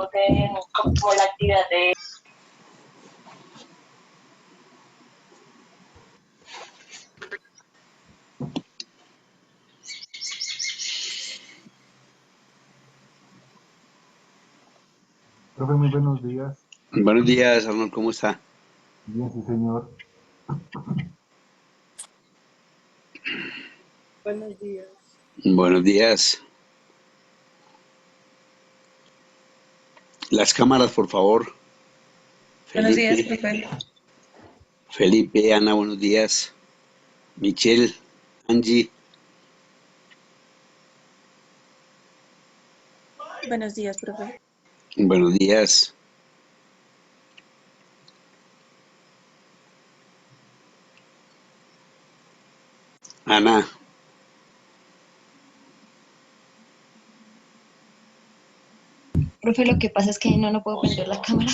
estamos en como la actividad de... Profe, muy buenos días. Buenos días, Arnold, ¿cómo está? Bien, sí, señor. Buenos días. Buenos días. Las cámaras, por favor. Buenos días, Felipe, profe. Felipe, Ana, buenos días. Michelle, Angie, Buenos días, profe. buenos días. Ana, Profe, lo que pasa es que no puedo prender la cámara.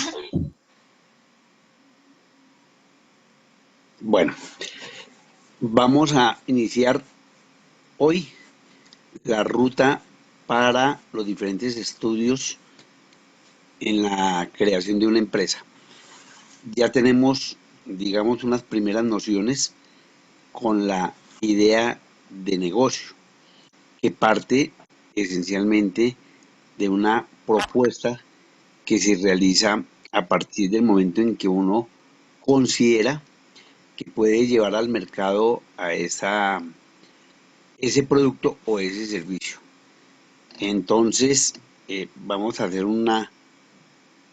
bueno, vamos a iniciar hoy la ruta para los diferentes estudios en la creación de una empresa. Ya tenemos, digamos, unas primeras nociones con la idea de negocio, que parte esencialmente de una propuesta que se realiza a partir del momento en que uno considera que puede llevar al mercado a ese producto o ese servicio. Entonces, vamos a hacer una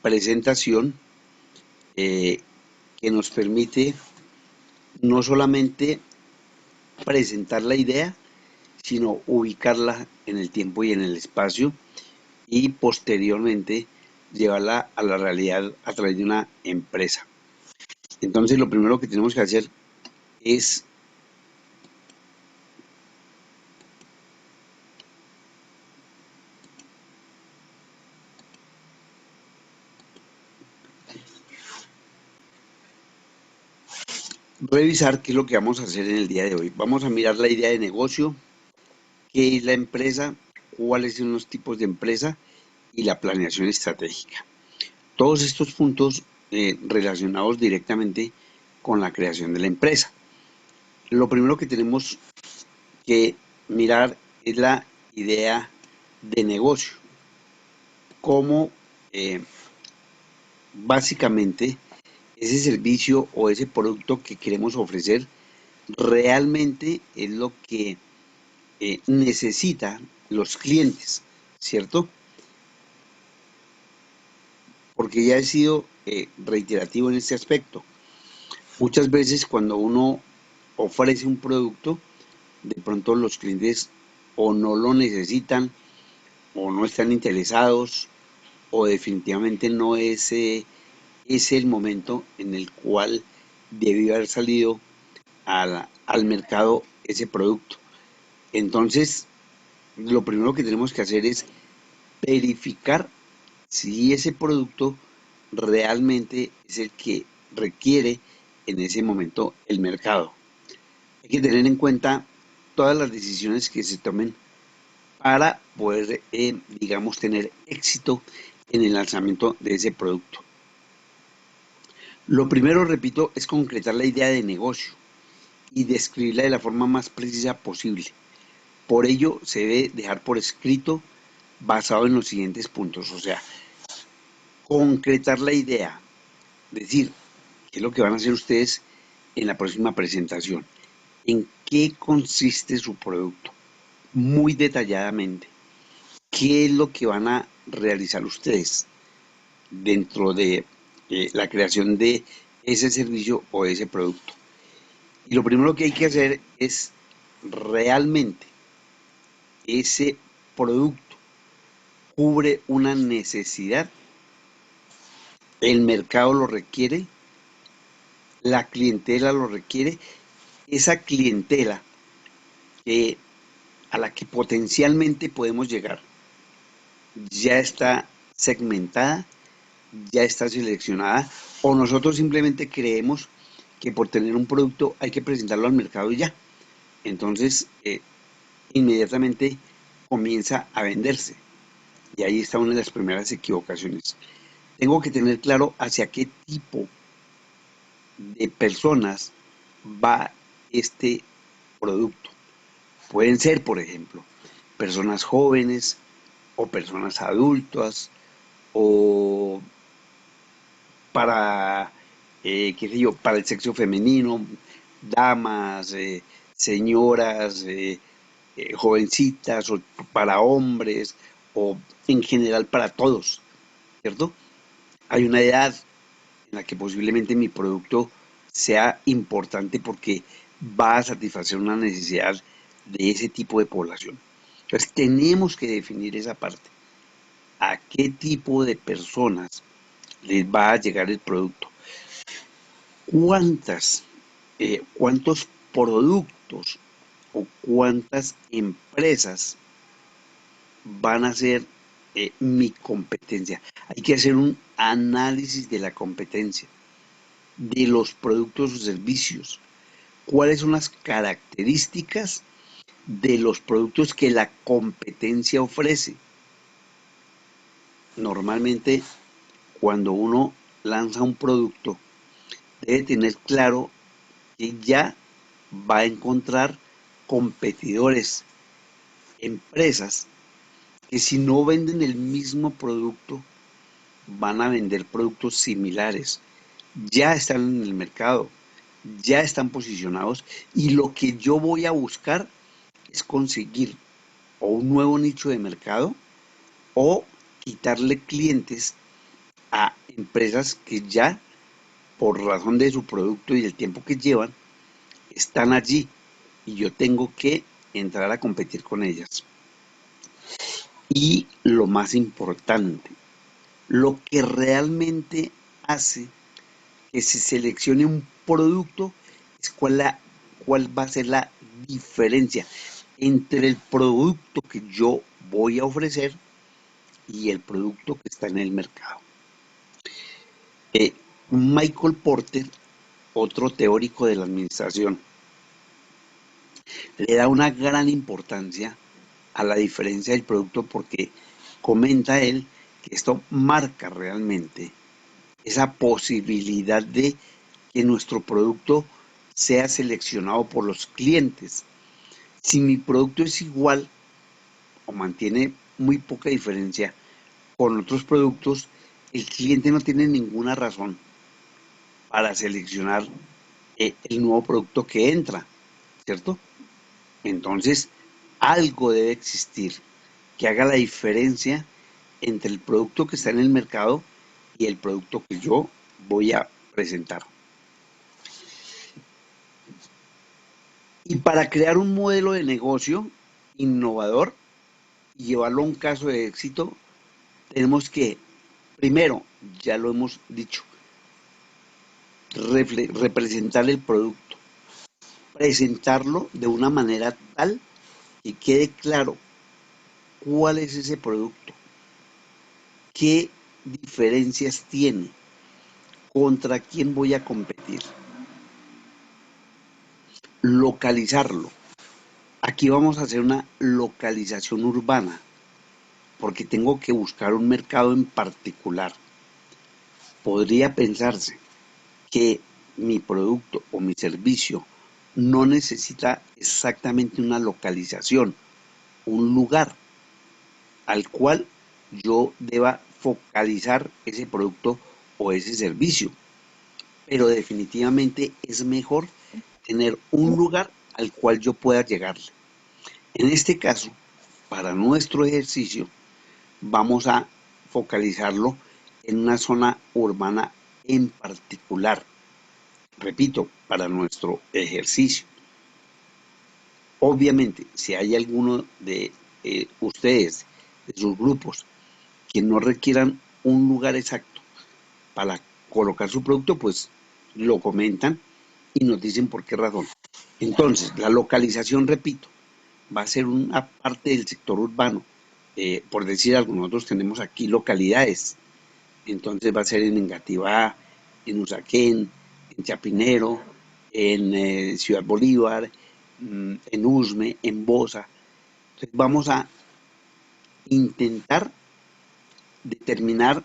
presentación eh, que nos permite no solamente presentar la idea, sino ubicarla en el tiempo y en el espacio y posteriormente llevarla a la realidad a través de una empresa. Entonces, lo primero que tenemos que hacer es revisar qué es lo que vamos a hacer en el día de hoy. Vamos a mirar la idea de negocio, qué es la empresa, cuáles son los tipos de empresa y la planeación estratégica. Todos estos puntos relacionados directamente con la creación de la empresa. Lo primero que tenemos que mirar es la idea de negocio. Cómo básicamente ese servicio o ese producto que queremos ofrecer realmente es lo que necesitan los clientes, ¿cierto? Porque ya he sido reiterativo en este aspecto. Muchas veces cuando uno ofrece un producto, de pronto los clientes o no lo necesitan o no están interesados o definitivamente no es el momento en el cual debió haber salido al mercado ese producto. Entonces, lo primero que tenemos que hacer es verificar si ese producto realmente es el que requiere en ese momento el mercado. Hay que tener en cuenta todas las decisiones que se tomen para poder, digamos, tener éxito en el lanzamiento de ese producto. Lo primero, repito, es concretar la idea de negocio y describirla de la forma más precisa posible. Por ello, se debe dejar por escrito basado en los siguientes puntos, o sea, concretar la idea, decir qué es lo que van a hacer ustedes en la próxima presentación, en qué consiste su producto, muy detalladamente, qué es lo que van a realizar ustedes dentro de la creación de ese servicio o ese producto. Y lo primero que hay que hacer es realmente ese producto cubre una necesidad, el mercado lo requiere, la clientela lo requiere, esa clientela a la que potencialmente podemos llegar ya está segmentada, ya está seleccionada, o nosotros simplemente creemos que por tener un producto hay que presentarlo al mercado y ya. Entonces, inmediatamente comienza a venderse. Y ahí está una de las primeras equivocaciones. Tengo que tener claro hacia qué tipo de personas va este producto. Pueden ser, por ejemplo, personas jóvenes o personas adultas o para, qué sé yo, para el sexo femenino, damas, señoras, jovencitas o para hombres o en general para todos, ¿cierto? Hay una edad en la que posiblemente mi producto sea importante porque va a satisfacer una necesidad de ese tipo de población. Entonces tenemos que definir esa parte. ¿A qué tipo de personas les va a llegar el producto? ¿Cuántos productos o cuántas empresas van a ser mi competencia? Hay que hacer un análisis de la competencia, de los productos o servicios. ¿Cuáles son las características de los productos que la competencia ofrece? Normalmente, cuando uno lanza un producto, debe tener claro que ya va a encontrar competidores, empresas que si no venden el mismo producto, van a vender productos similares. Ya están en el mercado, ya están posicionados y lo que yo voy a buscar es conseguir o un nuevo nicho de mercado o quitarle clientes a empresas que ya por razón de su producto y del tiempo que llevan están allí y yo tengo que entrar a competir con ellas. Y lo más importante, lo que realmente hace que se seleccione un producto es cuál va a ser la diferencia entre el producto que yo voy a ofrecer y el producto que está en el mercado. Michael Porter, otro teórico de la administración, le da una gran importancia a la diferencia del producto porque comenta él que esto marca realmente esa posibilidad de que nuestro producto sea seleccionado por los clientes. Si mi producto es igual o mantiene muy poca diferencia con otros productos, el cliente no tiene ninguna razón para seleccionar el nuevo producto que entra, ¿cierto? Entonces, algo debe existir que haga la diferencia entre el producto que está en el mercado y el producto que yo voy a presentar. Y para crear un modelo de negocio innovador y llevarlo a un caso de éxito, tenemos que, primero, ya lo hemos dicho, representar el producto, presentarlo de una manera tal que quede claro cuál es ese producto, qué diferencias tiene, contra quién voy a competir. Localizarlo. Aquí vamos a hacer una localización urbana, porque tengo que buscar un mercado en particular. Podría pensarse que mi producto o mi servicio no necesita exactamente una localización, un lugar al cual yo deba focalizar ese producto o ese servicio. Pero definitivamente es mejor tener un lugar al cual yo pueda llegarle. En este caso, para nuestro ejercicio, vamos a focalizarlo en una zona urbana en particular. Repito, para nuestro ejercicio. Obviamente, si hay alguno de ustedes, de sus grupos, que no requieran un lugar exacto para colocar su producto, pues lo comentan y nos dicen por qué razón. Entonces, la localización, repito, va a ser una parte del sector urbano. Por decir algo, nosotros tenemos aquí localidades. Entonces va a ser en Engativá, en Usaquén, en Chapinero, en Ciudad Bolívar, en Usme, en Bosa. Entonces vamos a intentar determinar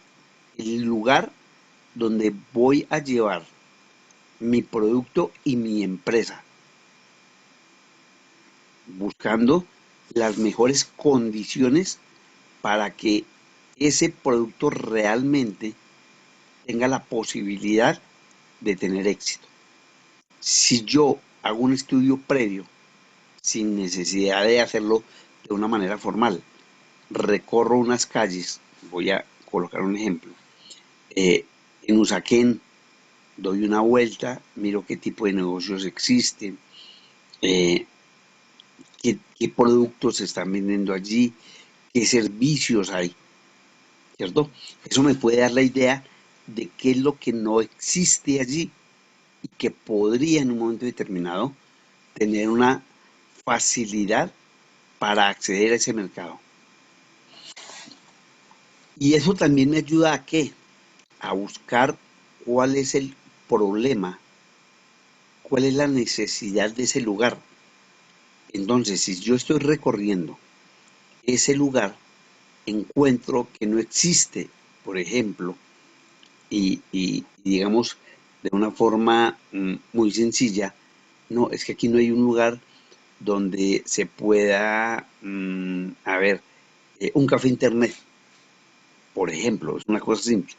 el lugar donde voy a llevar mi producto y mi empresa, buscando las mejores condiciones para que ese producto realmente tenga la posibilidad de tener éxito. Si yo hago un estudio previo, sin necesidad de hacerlo de una manera formal, recorro unas calles, voy a colocar un ejemplo, en Usaquén, doy una vuelta, miro qué tipo de negocios existen, eh, qué productos se están vendiendo allí, qué servicios hay, ¿cierto? Eso me puede dar la idea de qué es lo que no existe allí y que podría en un momento determinado tener una facilidad para acceder a ese mercado. Y eso también me ayuda a qué? A buscar cuál es el problema, cuál es la necesidad de ese lugar. Entonces, si yo estoy recorriendo ese lugar, encuentro que no existe, por ejemplo, y digamos de una forma muy sencilla, no, es que aquí no hay un lugar donde se pueda, un café internet, por ejemplo, es una cosa simple.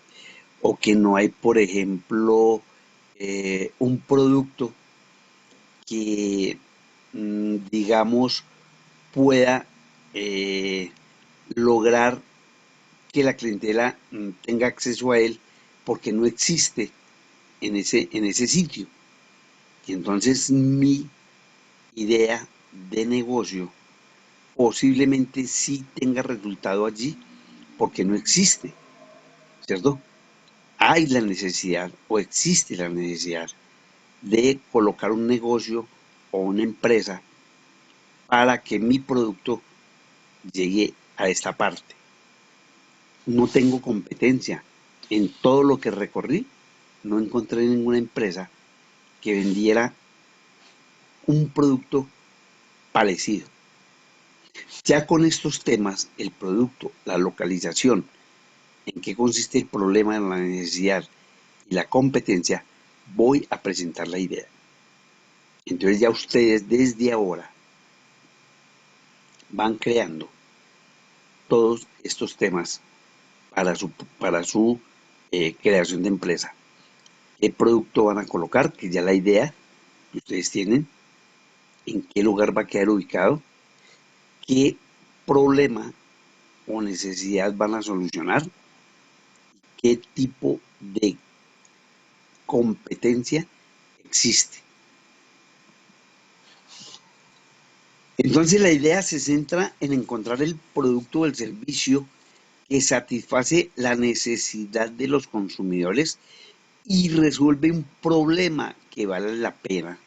O que no hay, por ejemplo, un producto que, digamos, pueda lograr que la clientela tenga acceso a él porque no existe en ese sitio. Y entonces mi idea de negocio posiblemente sí tenga resultado allí porque no existe, ¿cierto? Hay la necesidad o existe la necesidad de colocar un negocio o una empresa para que mi producto llegue a esta parte. No tengo competencia. En todo lo que recorrí, no encontré ninguna empresa que vendiera un producto parecido. Ya con estos temas, el producto, la localización, en qué consiste el problema, la necesidad y la competencia, voy a presentar la idea. Entonces ya ustedes desde ahora van creando todos estos temas para su creación de empresa. ¿Qué producto van a colocar? Que ya la idea que ustedes tienen, en qué lugar va a quedar ubicado, qué problema o necesidad van a solucionar, qué tipo de competencia existe. Entonces la idea se centra en encontrar el producto o el servicio que satisface la necesidad de los consumidores y resuelve un problema que vale la pena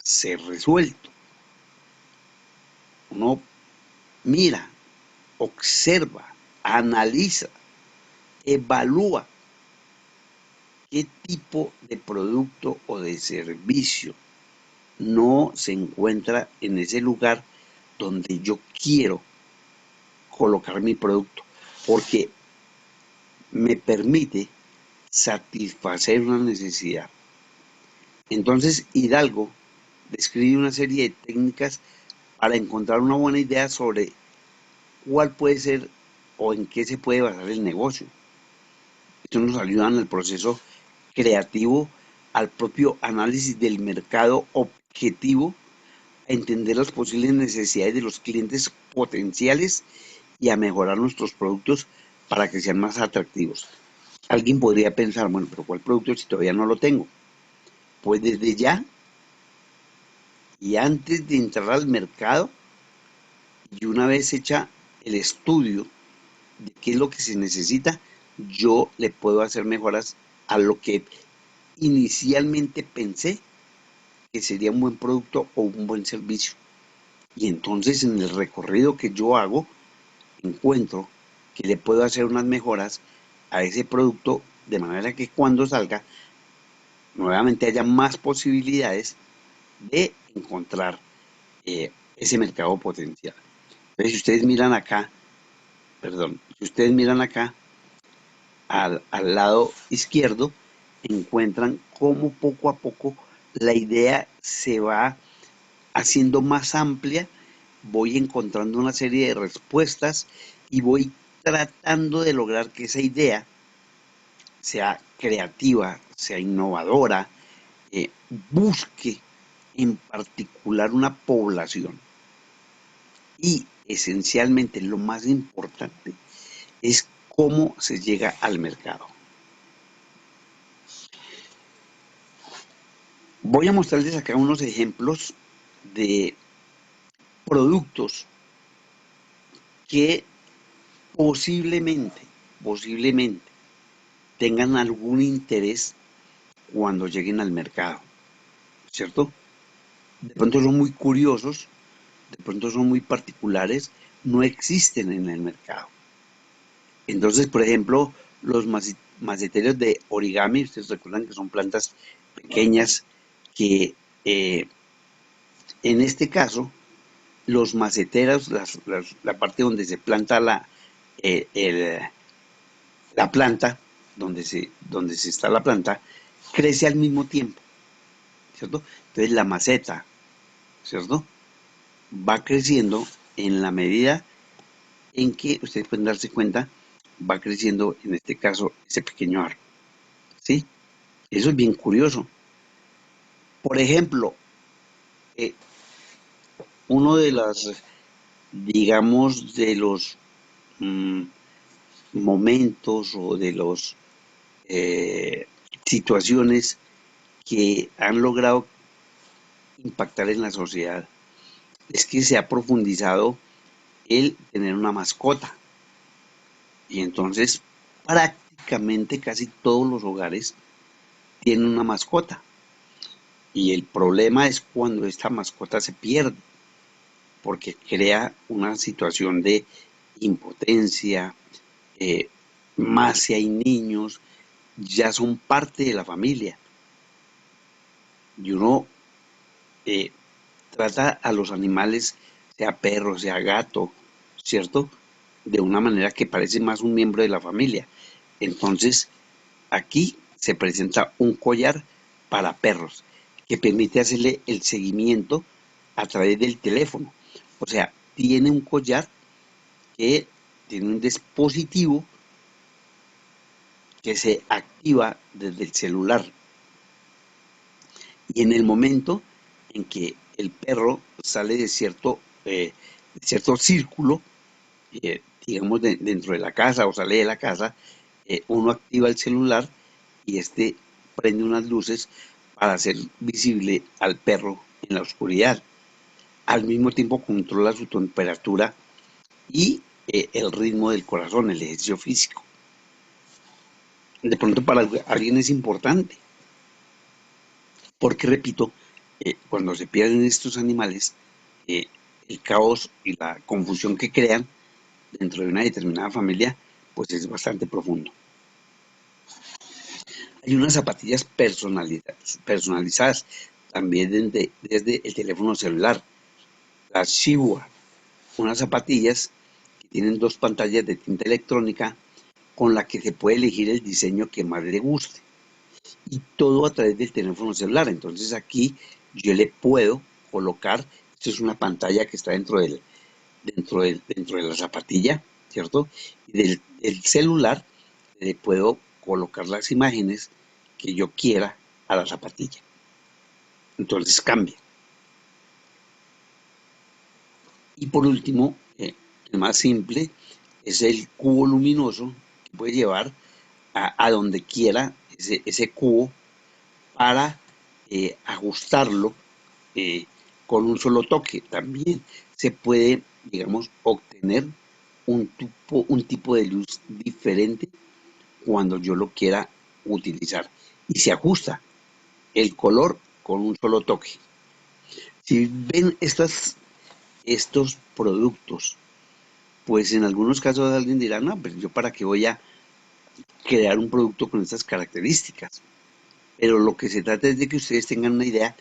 ser resuelto. Uno mira, observa, analiza, evalúa qué tipo de producto o de servicio no se encuentra en ese lugar donde yo quiero colocar mi producto, porque me permite satisfacer una necesidad. Entonces, Hidalgo describe una serie de técnicas para encontrar una buena idea sobre cuál puede ser o en qué se puede basar el negocio. Esto nos ayuda en el proceso creativo, al propio análisis del mercado objetivo, a entender las posibles necesidades de los clientes potenciales y a mejorar nuestros productos para que sean más atractivos. Alguien podría pensar, bueno, pero ¿cuál producto si todavía no lo tengo? Pues desde ya y antes de entrar al mercado y una vez hecha el estudio de qué es lo que se necesita, yo le puedo hacer mejoras a lo que inicialmente pensé que sería un buen producto o un buen servicio. Y entonces en el recorrido que yo hago, encuentro que le puedo hacer unas mejoras a ese producto de manera que cuando salga, nuevamente haya más posibilidades de encontrar ese mercado potencial. Entonces, si ustedes miran acá, al lado izquierdo, encuentran cómo poco a poco la idea se va haciendo más amplia, voy encontrando una serie de respuestas y voy tratando de lograr que esa idea sea creativa, sea innovadora, busque en particular una población. Y esencialmente lo más importante es cómo se llega al mercado. Voy a mostrarles acá unos ejemplos de productos que posiblemente tengan algún interés cuando lleguen al mercado, ¿cierto? De pronto son muy curiosos, de pronto son muy particulares, no existen en el mercado. Entonces, por ejemplo, los maceteros de origami, ustedes recuerdan que son plantas pequeñas que en este caso, los maceteros, la parte donde se planta la planta, donde se está la planta, crece al mismo tiempo, ¿cierto? Entonces la maceta, ¿cierto? Va creciendo en la medida en que ustedes pueden darse cuenta, va creciendo en este caso ese pequeño árbol, ¿sí? Eso es bien curioso. Por ejemplo, eh, uno de las, digamos, de los momentos o de los situaciones que han logrado impactar en la sociedad es que se ha profundizado el tener una mascota. Y entonces prácticamente casi todos los hogares tienen una mascota. Y el problema es cuando esta mascota se pierde, porque crea una situación de impotencia, más si hay niños, ya son parte de la familia. Y uno eh, trata a los animales, sea perro, sea gato, ¿cierto? De una manera que parece más un miembro de la familia. Entonces, aquí se presenta un collar para perros que permite hacerle el seguimiento a través del teléfono. O sea, tiene un collar que tiene un dispositivo que se activa desde el celular. Y en el momento en que el perro sale de cierto círculo, digamos dentro de la casa o sale de la casa, uno activa el celular y este prende unas luces para hacer visible al perro en la oscuridad. Al mismo tiempo controla su temperatura y el ritmo del corazón, el ejercicio físico. De pronto para alguien es importante, porque repito, cuando se pierden estos animales, eh, el caos y la confusión que crean dentro de una determinada familia, pues es bastante profundo. Hay unas zapatillas personalizadas también desde el teléfono celular, las Shiwa, unas zapatillas que tienen dos pantallas de tinta electrónica con la que se puede elegir el diseño que más le guste. Y todo a través del teléfono celular. Entonces aquí yo le puedo colocar, esto es una pantalla que está dentro de la zapatilla, ¿cierto? Y del celular le puedo colocar las imágenes que yo quiera a la zapatilla. Entonces cambia. Y por último, el más simple es el cubo luminoso que puede llevar a donde quiera ese cubo para ajustarlo con un solo toque. También se puede, digamos, obtener un tipo de luz diferente cuando yo lo quiera utilizar. Y se ajusta el color con un solo toque. Si ven estos productos, pues en algunos casos alguien dirá, no, pero yo para qué voy a crear un producto con estas características. Pero lo que se trata es de que ustedes tengan una idea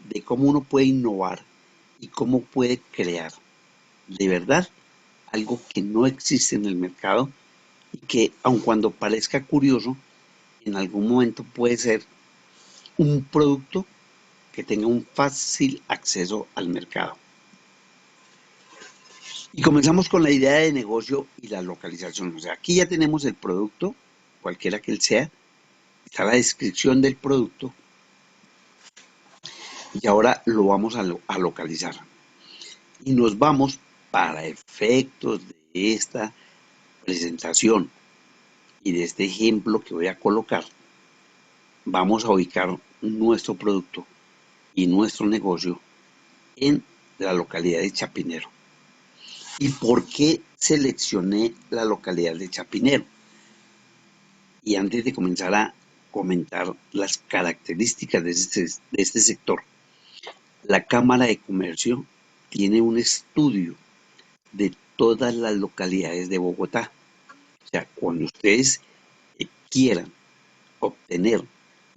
de cómo uno puede innovar y cómo puede crear de verdad algo que no existe en el mercado y que aun cuando parezca curioso, en algún momento puede ser un producto que tenga un fácil acceso al mercado. Y comenzamos con la idea de negocio y la localización. O sea, aquí ya tenemos el producto, cualquiera que él sea, está la descripción del producto y ahora lo vamos a localizar. Y nos vamos para efectos de esta presentación y de este ejemplo que voy a colocar, vamos a ubicar nuestro producto y nuestro negocio en la localidad de Chapinero. ¿Y por qué seleccioné la localidad de Chapinero? Y antes de comenzar a comentar las características de este sector, la Cámara de Comercio tiene un estudio de todas las localidades de Bogotá. O sea, cuando ustedes quieran obtener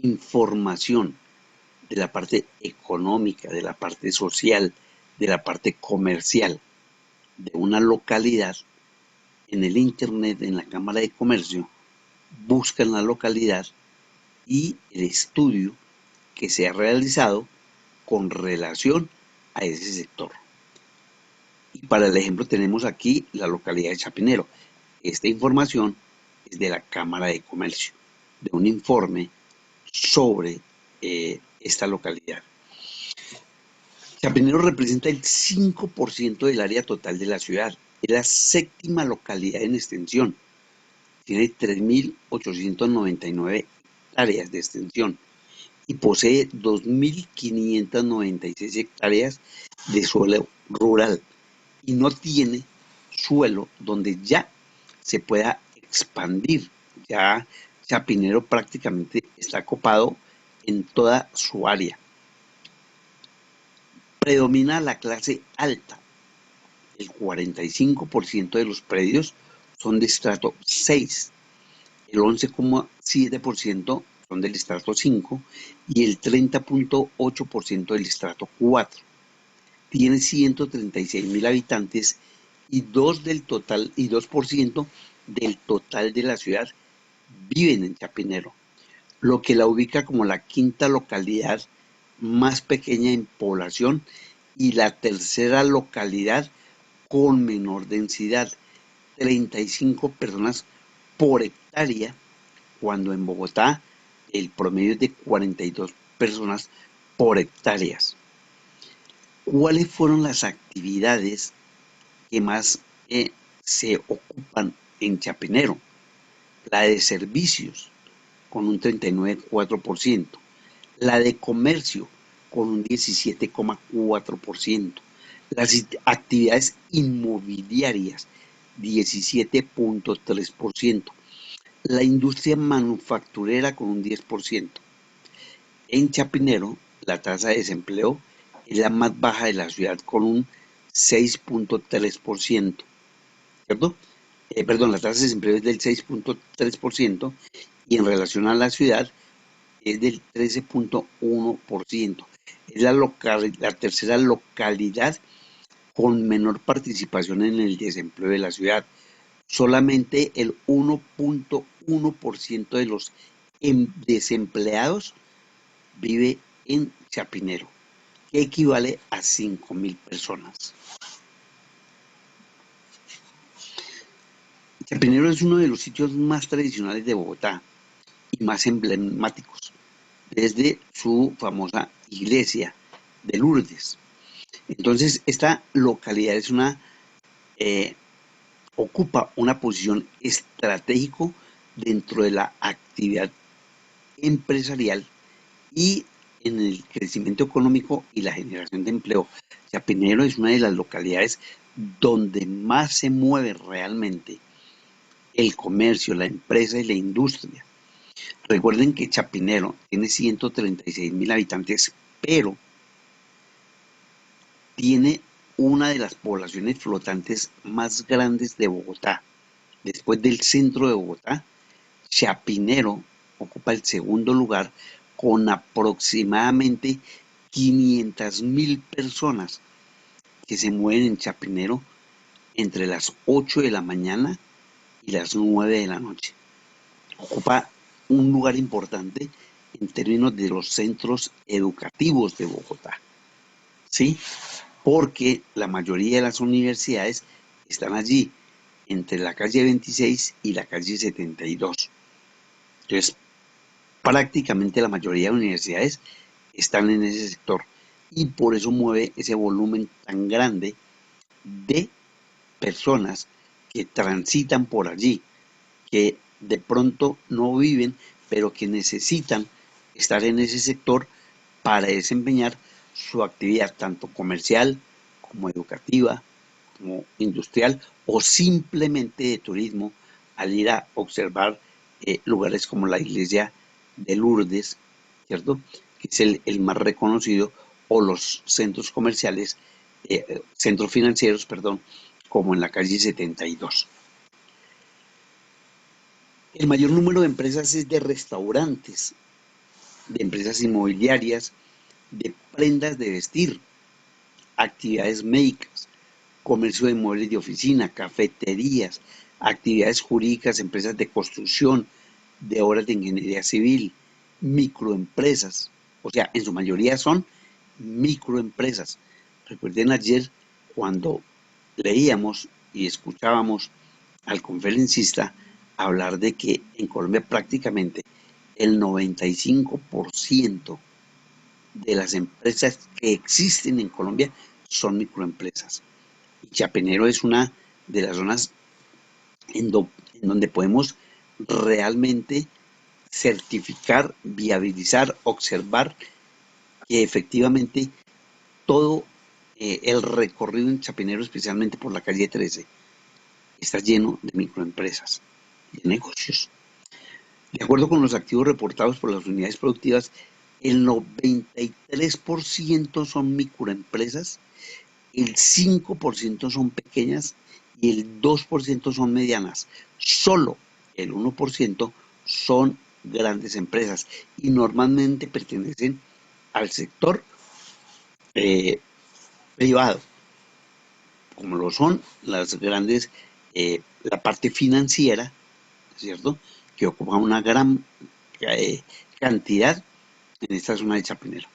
información de la parte económica, de la parte social, de la parte comercial de una localidad, en el internet, en la Cámara de Comercio, buscan la localidad y el estudio que se ha realizado con relación a ese sector. Y para el ejemplo tenemos aquí la localidad de Chapinero. Esta información es de la Cámara de Comercio, de un informe sobre esta localidad. Chapinero representa el 5% del área total de la ciudad. Es la séptima localidad en extensión. Tiene 3.899 hectáreas de extensión y posee 2.596 hectáreas de suelo rural y no tiene suelo donde ya se pueda expandir. Ya Chapinero prácticamente está copado en toda su área. Predomina la clase alta. El 45% de los predios son de estrato 6, el 11,7% son del estrato 5 y el 30,8% del estrato 4. Tiene 136.000 habitantes y 2% del total de la ciudad viven en Chapinero, lo que la ubica como la quinta localidad más pequeña en población y la tercera localidad con menor densidad, 35 personas por hectárea, cuando en Bogotá el promedio es de 42 personas por hectáreas. ¿Cuáles fueron las actividades que más se ocupan en Chapinero? La de servicios, con un 39,4%, la de comercio, con un 17,4%, las actividades inmobiliarias, 17,3%, la industria manufacturera con un 10%. En Chapinero, la tasa de desempleo es la más baja de la ciudad con un 6,3%, ¿cierto? La tasa de desempleo es del 6,3% y en relación a la ciudad es del 13,1%. Es la tercera localidad con menor participación en el desempleo de la ciudad. Solamente el 1,1% de los desempleados vive en Chapinero, que equivale a 5.000 personas. Chapinero es uno de los sitios más tradicionales de Bogotá y más emblemáticos, desde su famosa iglesia de Lourdes. Entonces, esta localidad es ocupa una posición estratégica dentro de la actividad empresarial y en el crecimiento económico y la generación de empleo. Chapinero es una de las localidades donde más se mueve realmente el comercio, la empresa y la industria. Recuerden que Chapinero tiene 136.000 habitantes, pero tiene una de las poblaciones flotantes más grandes de Bogotá. Después del centro de Bogotá, Chapinero ocupa el segundo lugar con aproximadamente 500.000 personas que se mueven en Chapinero entre las 8 de la mañana y las 9 de la noche. Ocupa un lugar importante en términos de los centros educativos de Bogotá, ¿sí? Porque la mayoría de las universidades están allí, entre la calle 26 y la calle 72. Entonces, prácticamente la mayoría de universidades están en ese sector y por eso mueve ese volumen tan grande de personas que transitan por allí, que de pronto no viven, pero que necesitan estar en ese sector para desempeñar su actividad tanto comercial como educativa, como industrial o simplemente de turismo al ir a observar lugares como la iglesia de Lourdes, ¿cierto? Que es el más reconocido, o los centros comerciales, centros financieros, perdón, como en la calle 72. El mayor número de empresas es de restaurantes, de empresas inmobiliarias, de prendas de vestir, actividades médicas, comercio de muebles de oficina, cafeterías, actividades jurídicas, empresas de construcción, de obras de ingeniería civil, microempresas, o sea, en su mayoría son microempresas. Recuerden ayer cuando leíamos y escuchábamos al conferencista hablar de que en Colombia prácticamente el 95% de las empresas que existen en Colombia son microempresas. Y Chapinero es una de las zonas en donde podemos realmente certificar, viabilizar, observar que efectivamente todo el recorrido en Chapinero, especialmente por la calle 13, está lleno de microempresas, de negocios. De acuerdo con los activos reportados por las unidades productivas, el 93% son microempresas, el 5% son pequeñas y el 2% son medianas. Solo el 1% son grandes empresas y normalmente pertenecen al sector privado, como lo son las grandes, la parte financiera, ¿cierto? Que ocupa una gran cantidad en esta zona de Chapinero.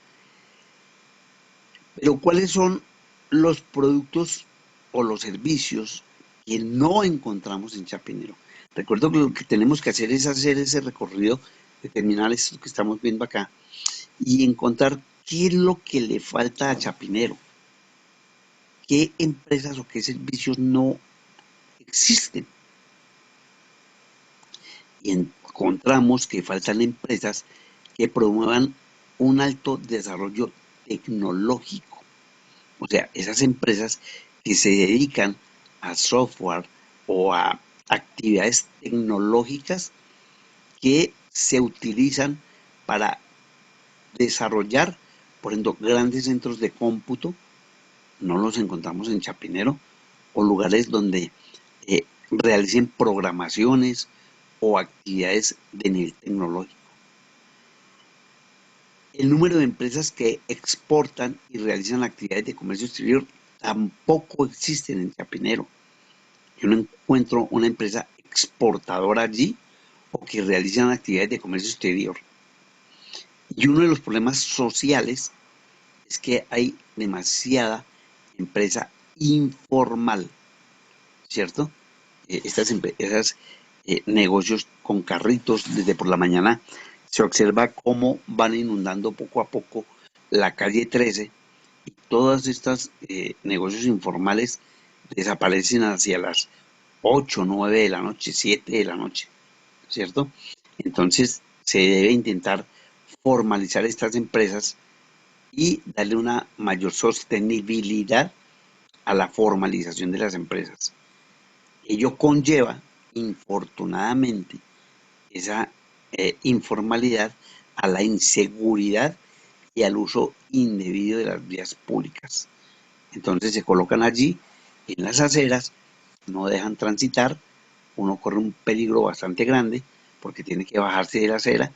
Pero ¿cuáles son los productos o los servicios que no encontramos en Chapinero? Recuerdo que lo que tenemos que hacer es hacer ese recorrido, determinar esto que estamos viendo acá y encontrar qué es lo que le falta a Chapinero, qué empresas o qué servicios no existen. Y encontramos que faltan empresas que promuevan un alto desarrollo tecnológico. O sea, esas empresas que se dedican a software o a actividades tecnológicas que se utilizan para desarrollar, por ejemplo, grandes centros de cómputo, no los encontramos en Chapinero, o lugares donde realicen programaciones o actividades de nivel tecnológico. El número de empresas que exportan y realizan actividades de comercio exterior tampoco existen en Chapinero. Yo no encuentro una empresa exportadora allí o que realicen actividades de comercio exterior. Y uno de los problemas sociales es que hay demasiada empresa informal, ¿cierto? Esas negocios con carritos desde por la mañana, se observa cómo van inundando poco a poco la calle 13 y todas estas negocios informales desaparecen hacia las 8, 9 de la noche, 7 de la noche, ¿cierto? Entonces se debe intentar formalizar estas empresas y darle una mayor sostenibilidad a la formalización de las empresas. Ello conlleva, infortunadamente, esa informalidad a la inseguridad y al uso indebido de las vías públicas. Entonces se colocan allí en las aceras, no dejan transitar, uno corre un peligro bastante grande porque tiene que bajarse de la acera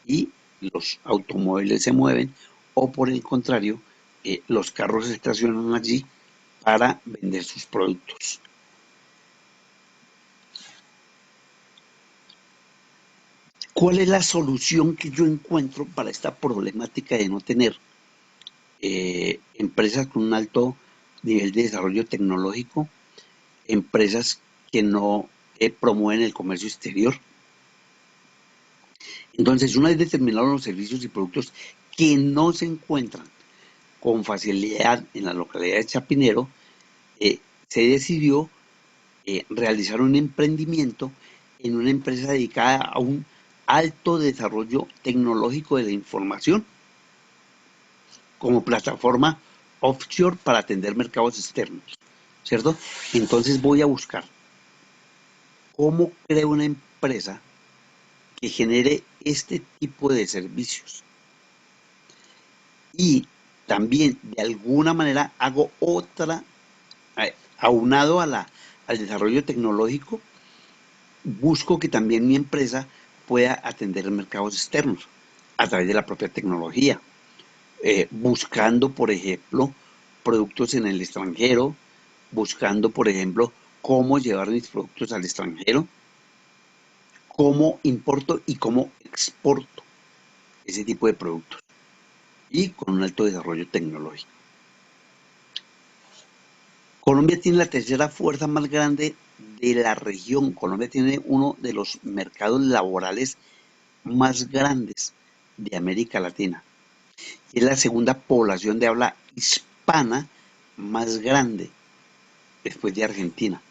y los automóviles se mueven, o por el contrario, los carros se estacionan allí para vender sus productos. ¿Cuál es la solución que yo encuentro para esta problemática de no tener empresas con un alto nivel de desarrollo tecnológico, empresas que no promueven el comercio exterior? Entonces, una vez determinados los servicios y productos que no se encuentran con facilidad en la localidad de Chapinero, se decidió realizar un emprendimiento en una empresa dedicada a un alto desarrollo tecnológico de la información como plataforma offshore para atender mercados externos, ¿cierto? Entonces voy a buscar cómo creo una empresa que genere este tipo de servicios y también de alguna manera hago otra, aunado al desarrollo tecnológico, busco que también mi empresa pueda atender mercados externos a través de la propia tecnología, buscando, por ejemplo, productos en el extranjero, buscando, por ejemplo, cómo llevar mis productos al extranjero, cómo importo y cómo exporto ese tipo de productos y con un alto desarrollo tecnológico. Colombia tiene la tercera fuerza más grande de la región. Colombia tiene uno de los mercados laborales más grandes de América Latina. Y es la segunda población de habla hispana más grande después de Argentina.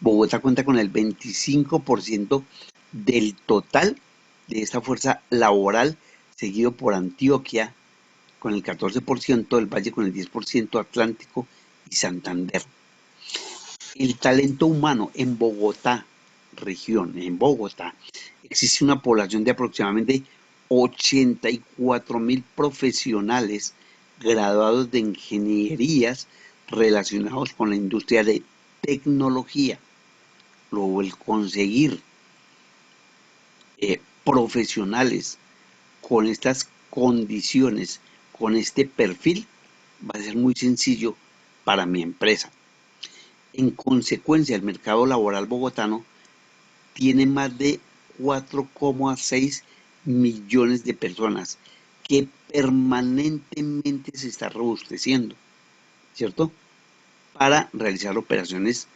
Bogotá cuenta con el 25% del total de esta fuerza laboral, seguido por Antioquia con el 14%, el Valle con el 10%, Atlántico y Santander. El talento humano en Bogotá, región, en Bogotá, existe una población de aproximadamente 84.000 profesionales graduados de ingenierías relacionados con la industria de tecnología. Luego, el conseguir profesionales con estas condiciones, con este perfil, va a ser muy sencillo para mi empresa. En consecuencia, el mercado laboral bogotano tiene más de 4,6 millones de personas que permanentemente se está robusteciendo, ¿cierto? Para realizar operaciones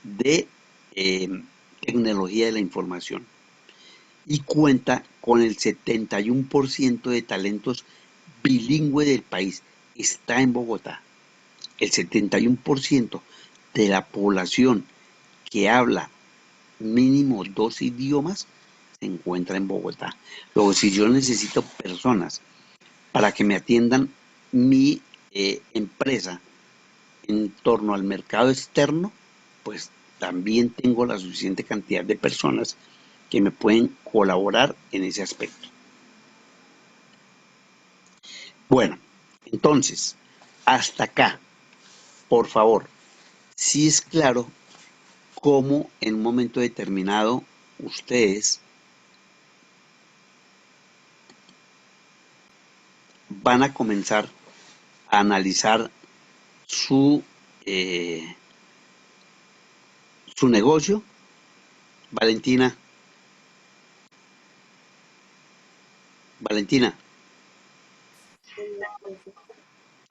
de tecnología de la información. Y cuenta con el 71% de talentos bilingües del país. Está en Bogotá. El 71% de la población que habla mínimo 2 idiomas se encuentra en Bogotá. Luego, si yo necesito personas para que me atiendan mi empresa en torno al mercado externo, pues también tengo la suficiente cantidad de personas que me pueden colaborar en ese aspecto. Bueno, entonces, hasta acá, por favor, si es claro cómo en un momento determinado ustedes van a comenzar a analizar su, su negocio. Valentina,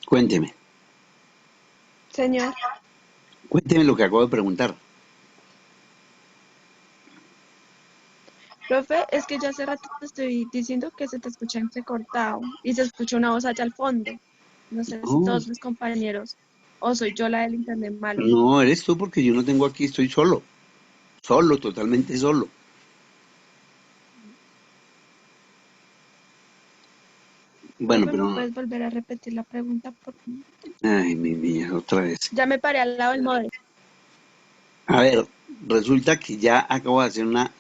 cuénteme, Señor, cuénteme lo que acabo de preguntar. profe, es que yo hace rato te estoy diciendo que se te escucha entrecortado y se escucha una voz allá al fondo. No sé si No, todos mis compañeros o soy yo la del internet malo. no eres tú porque yo no tengo aquí, estoy solo, solo, totalmente solo. Bueno, Profe, ¿me pero, puedes volver a repetir la pregunta? ay, mi niña, otra vez. Ya me paré al lado del modelo. A ver, resulta que ya acabo de hacer una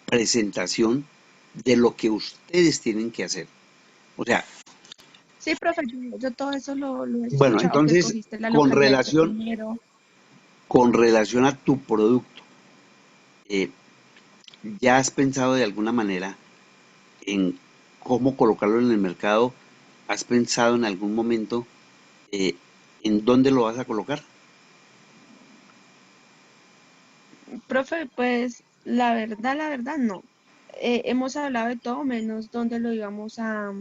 presentación de lo que ustedes tienen que hacer. O sea, Sí, profe, yo todo eso lo he bueno, escuchado, que entonces, escogiste la con localidad de relación, Chapinero. con relación a tu producto, eh, ¿ya has pensado de alguna manera en cómo colocarlo en el mercado? ¿Has pensado en algún momento en dónde lo vas a colocar? Profe, pues la verdad, no. hemos hablado de todo menos dónde lo íbamos a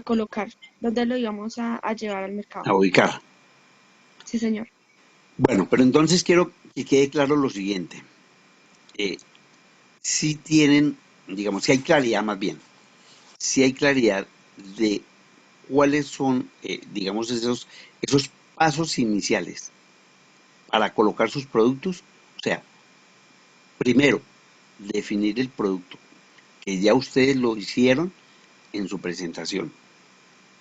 colocar, dónde lo íbamos a llevar al mercado. a ubicar. Sí, señor. Bueno, pero entonces quiero que quede claro lo siguiente. Si tienen, digamos, si hay claridad más bien, si hay claridad de cuáles son, digamos, esos pasos iniciales para colocar sus productos. O sea, primero, definir el producto, que ya ustedes lo hicieron en su presentación,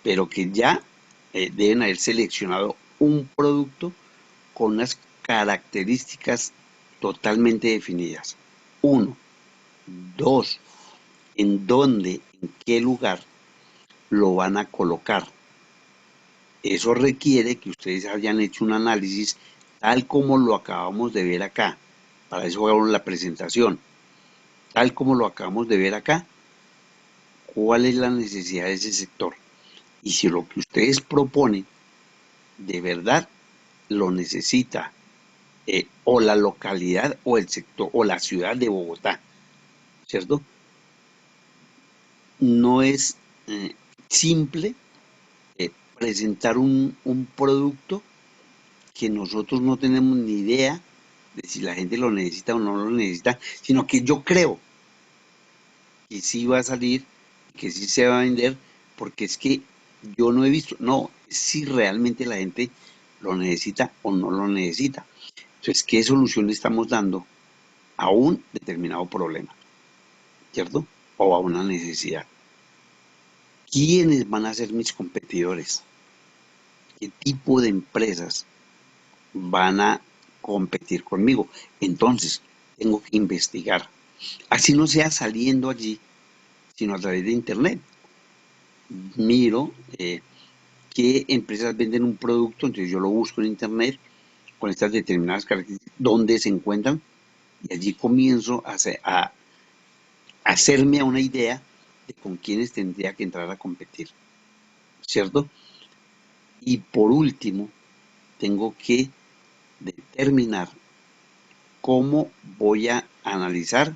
pero que ya deben haber seleccionado un producto con unas características totalmente definidas. Uno. Dos. ¿En dónde, en qué lugar lo van a colocar? Eso requiere que ustedes hayan hecho un análisis tal como lo acabamos de ver acá. Para eso hago la presentación. Tal como lo acabamos de ver acá, ¿cuál es la necesidad de ese sector? Y si lo que ustedes proponen de verdad lo necesita o la localidad o el sector o la ciudad de Bogotá, ¿cierto? No es simple presentar un producto que nosotros no tenemos ni idea de si la gente lo necesita o no lo necesita, sino que yo creo que sí va a salir, que sí se va a vender, porque es que yo no he visto, no, si realmente la gente lo necesita o no lo necesita. Entonces, ¿qué solución le estamos dando a un determinado problema? ¿Cierto? O a una necesidad. ¿Quiénes van a ser mis competidores? ¿Qué tipo de empresas van a competir conmigo? Entonces, tengo que investigar. Así no sea saliendo allí, sino a través de internet. Miro qué empresas venden un producto, entonces yo lo busco en internet con estas determinadas características, dónde se encuentran, y allí comienzo a hacerme a una idea de con quiénes tendría que entrar a competir, ¿cierto? Y por último, tengo que determinar cómo voy a analizar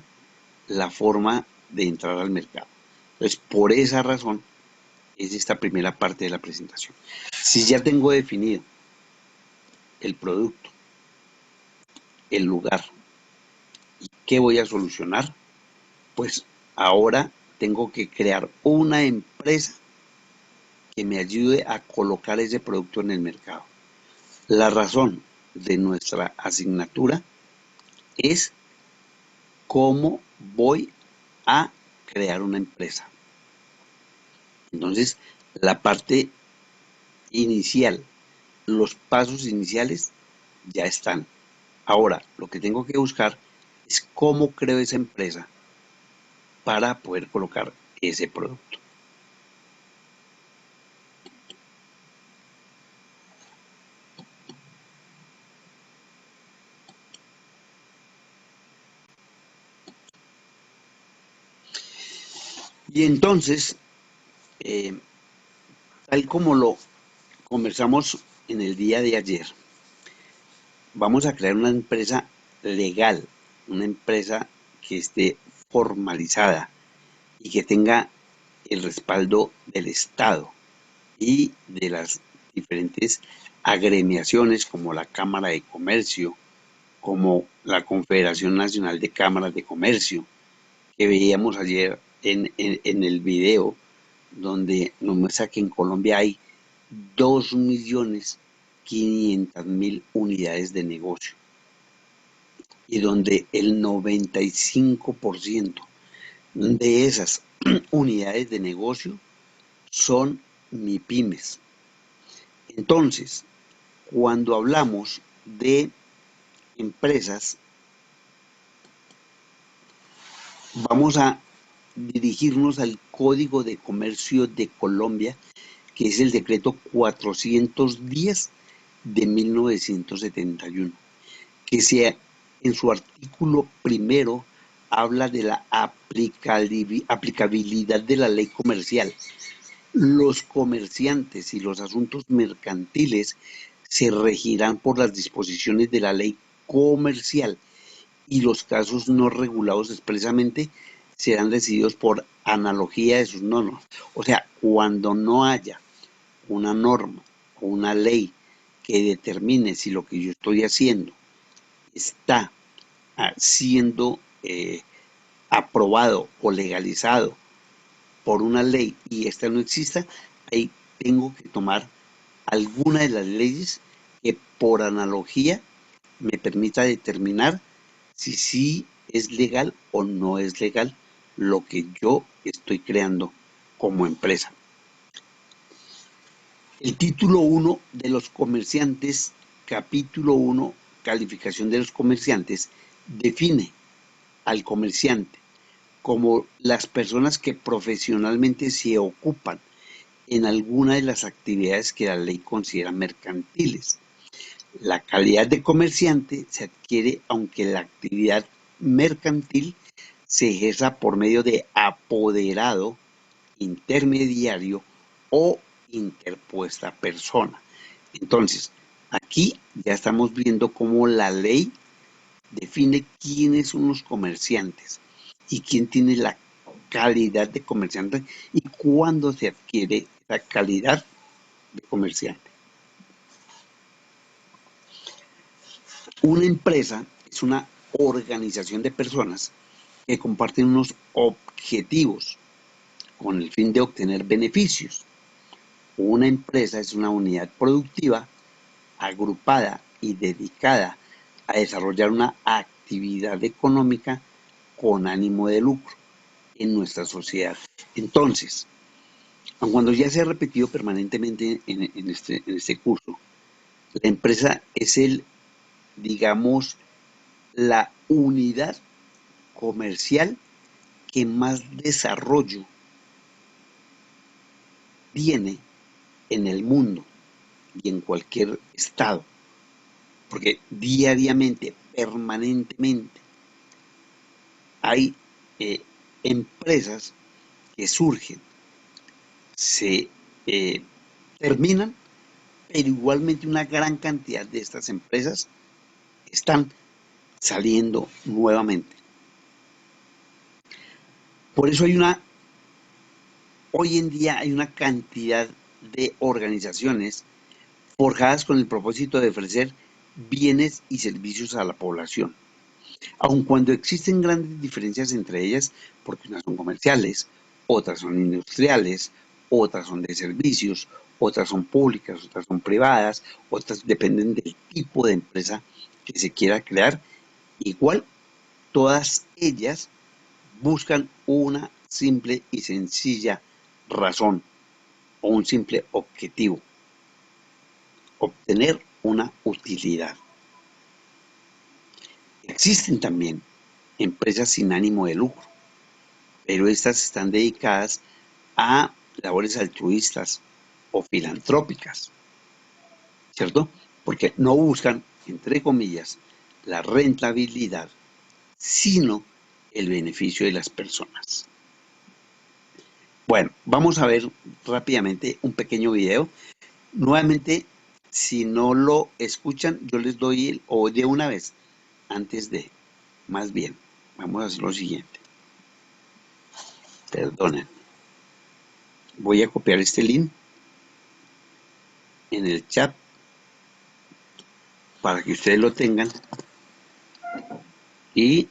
la forma de entrar al mercado. Entonces, por esa razón, es esta primera parte de la presentación. Si ya tengo definido el producto, el lugar y qué voy a solucionar, pues ahora tengo que crear una empresa que me ayude a colocar ese producto en el mercado. La razón de nuestra asignatura es cómo voy a crear una empresa. Entonces, la parte inicial, los pasos iniciales ya están. Ahora, lo que tengo que buscar es cómo creo esa empresa para poder colocar ese producto. Y entonces, tal como lo conversamos en el día de ayer, vamos a crear una empresa legal, una empresa que esté formalizada y que tenga el respaldo del Estado y de las diferentes agremiaciones como la Cámara de Comercio, como la Confederación Nacional de Cámaras de Comercio, que veíamos ayer en el video, donde nos muestra que en Colombia hay 2.500.000 unidades de negocio y donde el 95% de esas unidades de negocio son MIPYMES. Entonces, cuando hablamos de empresas, vamos a dirigirnos al Código de Comercio de Colombia, que es el decreto 410 de 1971, que en su artículo primero habla de la aplicabilidad de la ley comercial. Los comerciantes y los asuntos mercantiles se regirán por las disposiciones de la ley comercial y los casos no regulados expresamente serán decididos por analogía de sus normas. O sea, cuando no haya una norma o una ley que determine si lo que yo estoy haciendo está siendo aprobado o legalizado por una ley y esta no exista, ahí tengo que tomar alguna de las leyes que por analogía me permita determinar si sí es legal o no es legal lo que yo estoy creando como empresa. El título 1 de los comerciantes, capítulo 1, calificación de los comerciantes, define al comerciante como las personas que profesionalmente se ocupan en alguna de las actividades que la ley considera mercantiles. La calidad de comerciante se adquiere aunque la actividad mercantil se ejerza por medio de apoderado, intermediario o interpuesta persona. Entonces, aquí ya estamos viendo cómo la ley define quiénes son los comerciantes y quién tiene la calidad de comerciante y cuándo se adquiere la calidad de comerciante. Una empresa es una organización de personas que comparten unos objetivos con el fin de obtener beneficios. Una empresa es una unidad productiva agrupada y dedicada a desarrollar una actividad económica con ánimo de lucro en nuestra sociedad. Entonces, cuando ya se ha repetido permanentemente en este curso, la empresa es digamos, la unidad comercial que más desarrollo tiene en el mundo y en cualquier estado, porque diariamente, permanentemente, hay empresas que surgen, se terminan, pero igualmente una gran cantidad de estas empresas están saliendo nuevamente. Por eso hoy en día hay una cantidad de organizaciones forjadas con el propósito de ofrecer bienes y servicios a la población. Aun cuando existen grandes diferencias entre ellas, porque unas son comerciales, otras son industriales, otras son de servicios, otras son públicas, otras son privadas, otras dependen del tipo de empresa que se quiera crear, igual todas ellas buscan una simple y sencilla razón o un simple objetivo: obtener una utilidad. Existen también empresas sin ánimo de lucro, pero estas están dedicadas a labores altruistas o filantrópicas, ¿cierto? Porque no buscan, entre comillas, la rentabilidad, sino el beneficio de las personas. Bueno, vamos a ver rápidamente un pequeño video. Nuevamente, si no lo escuchan, yo les doy o de una vez, antes de, más bien, vamos a hacer lo siguiente. Perdonen. Voy a copiar este link en el chat para que ustedes lo tengan y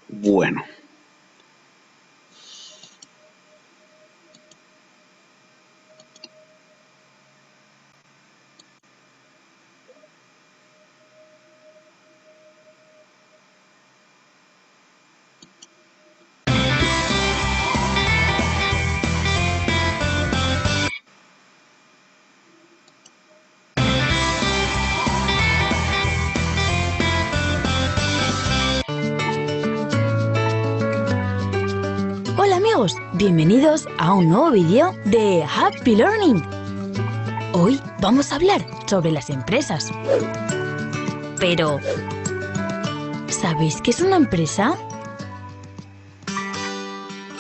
bueno. Hola amigos, bienvenidos a un nuevo vídeo de Happy Learning. Hoy vamos a hablar sobre las empresas. Pero, ¿sabéis qué es una empresa?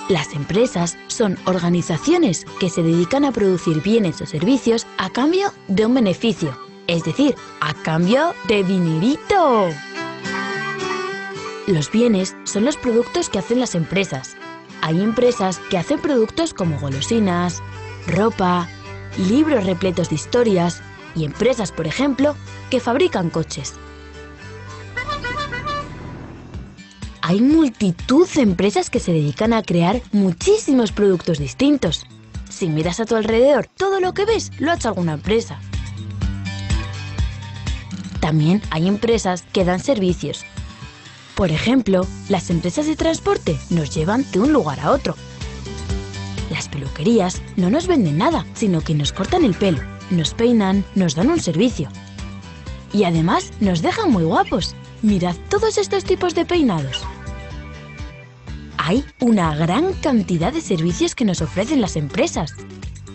Las empresas son organizaciones que se dedican a producir bienes o servicios a cambio de un beneficio, es decir, a cambio de dinerito. Los bienes son los productos que hacen las empresas. Hay empresas que hacen productos como golosinas, ropa, libros repletos de historias y empresas, por ejemplo, que fabrican coches. Hay multitud de empresas que se dedican a crear muchísimos productos distintos. Si miras a tu alrededor, todo lo que ves lo ha hecho alguna empresa. También hay empresas que dan servicios. Por ejemplo, las empresas de transporte nos llevan de un lugar a otro. Las peluquerías no nos venden nada, sino que nos cortan el pelo, nos peinan, nos dan un servicio. Y además nos dejan muy guapos. Mirad todos estos tipos de peinados. Hay una gran cantidad de servicios que nos ofrecen las empresas.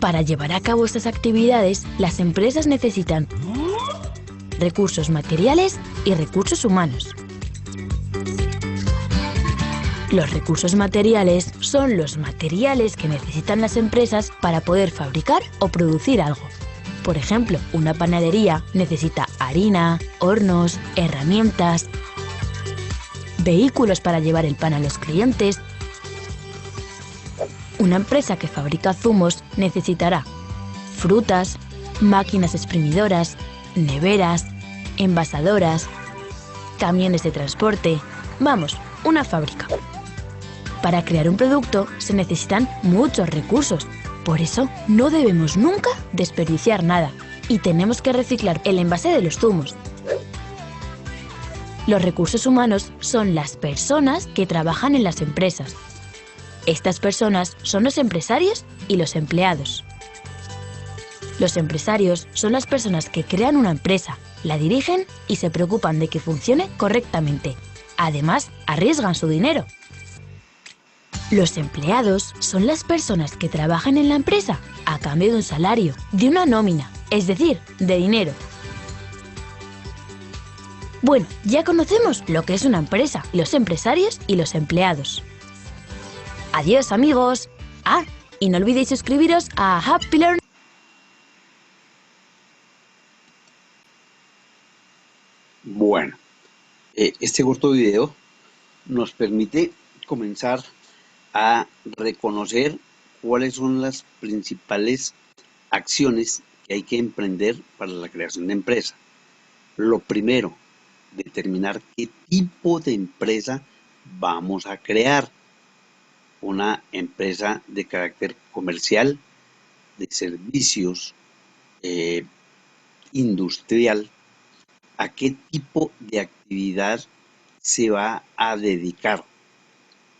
Para llevar a cabo estas actividades, las empresas necesitan recursos materiales y recursos humanos. Los recursos materiales son los materiales que necesitan las empresas para poder fabricar o producir algo. Por ejemplo, una panadería necesita harina, hornos, herramientas, vehículos para llevar el pan a los clientes. Una empresa que fabrica zumos necesitará frutas, máquinas exprimidoras, neveras, envasadoras, camiones de transporte. Vamos, una fábrica. Para crear un producto se necesitan muchos recursos. Por eso no debemos nunca desperdiciar nada y tenemos que reciclar el envase de los zumos. Los recursos humanos son las personas que trabajan en las empresas. Estas personas son los empresarios y los empleados. Los empresarios son las personas que crean una empresa, la dirigen y se preocupan de que funcione correctamente. Además, arriesgan su dinero. Los empleados son las personas que trabajan en la empresa a cambio de un salario, de una nómina, es decir, de dinero. Bueno, ya conocemos lo que es una empresa, los empresarios y los empleados. Adiós, amigos. Ah, y no olvidéis suscribiros a Happy Learn. Bueno, este corto video nos permite comenzar a reconocer cuáles son las principales acciones que hay que emprender para la creación de empresa. Lo primero, determinar qué tipo de empresa vamos a crear. Una empresa de carácter comercial, de servicios, industrial. ¿A qué tipo de actividad se va a dedicar?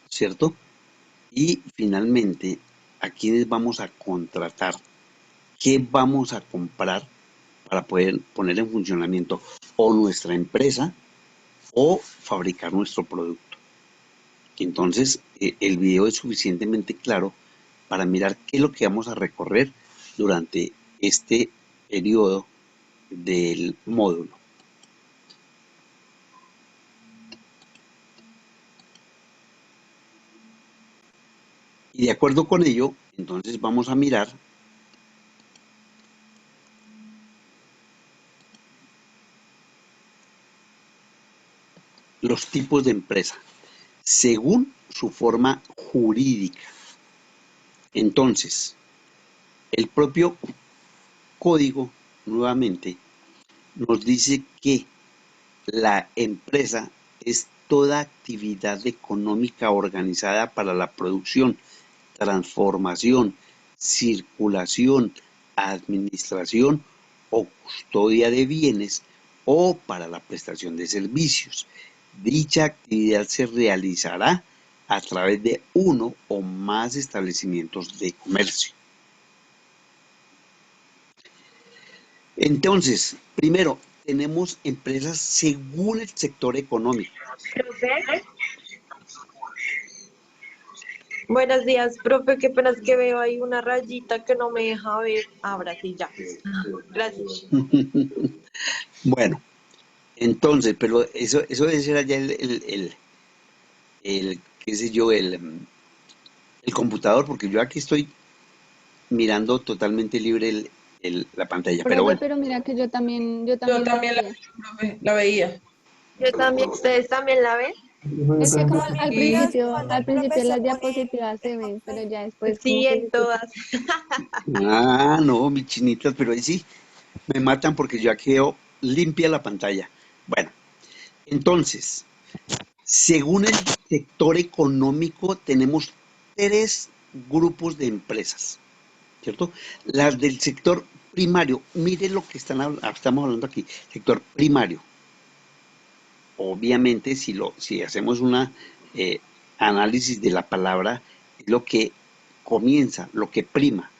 ¿Cierto? Y finalmente, ¿a quiénes vamos a contratar? ¿Qué vamos a comprar para poder poner en funcionamiento o nuestra empresa o fabricar nuestro producto? Entonces, el video es suficientemente claro para mirar qué es lo que vamos a recorrer durante este periodo del módulo. Y de acuerdo con ello, entonces vamos a mirar los tipos de empresa según su forma jurídica. Entonces, el propio código, nuevamente, nos dice que la empresa es toda actividad económica organizada para la producción, transformación, circulación, administración o custodia de bienes o para la prestación de servicios. Dicha actividad se realizará a través de uno o más establecimientos de comercio. Entonces, primero, tenemos empresas según el sector económico. Buenos días, profe. Qué pena es que veo ahí una rayita que no me deja ver. Ahora sí, ya. Gracias. Bueno, Entonces, pero eso debe ser allá qué sé yo, el computador, porque yo aquí estoy mirando totalmente libre la pantalla. Pero Profe, bueno, pero mira que yo Yo también la también veía. la veía. Yo también, ¿ustedes también la ven? Es que como Sí. Cuando el al principio profesor las pone diapositivas se ven, pero ya después como sí, que se en quita. todas. no, mis chinitas, pero ahí sí me matan porque yo aquí veo limpia la pantalla. Bueno, entonces, según el sector económico, tenemos tres grupos de empresas, ¿cierto? Las del sector primario, mire lo que estamos hablando aquí, sector primario. Obviamente, si hacemos una análisis de la palabra, es lo que comienza, lo que prima,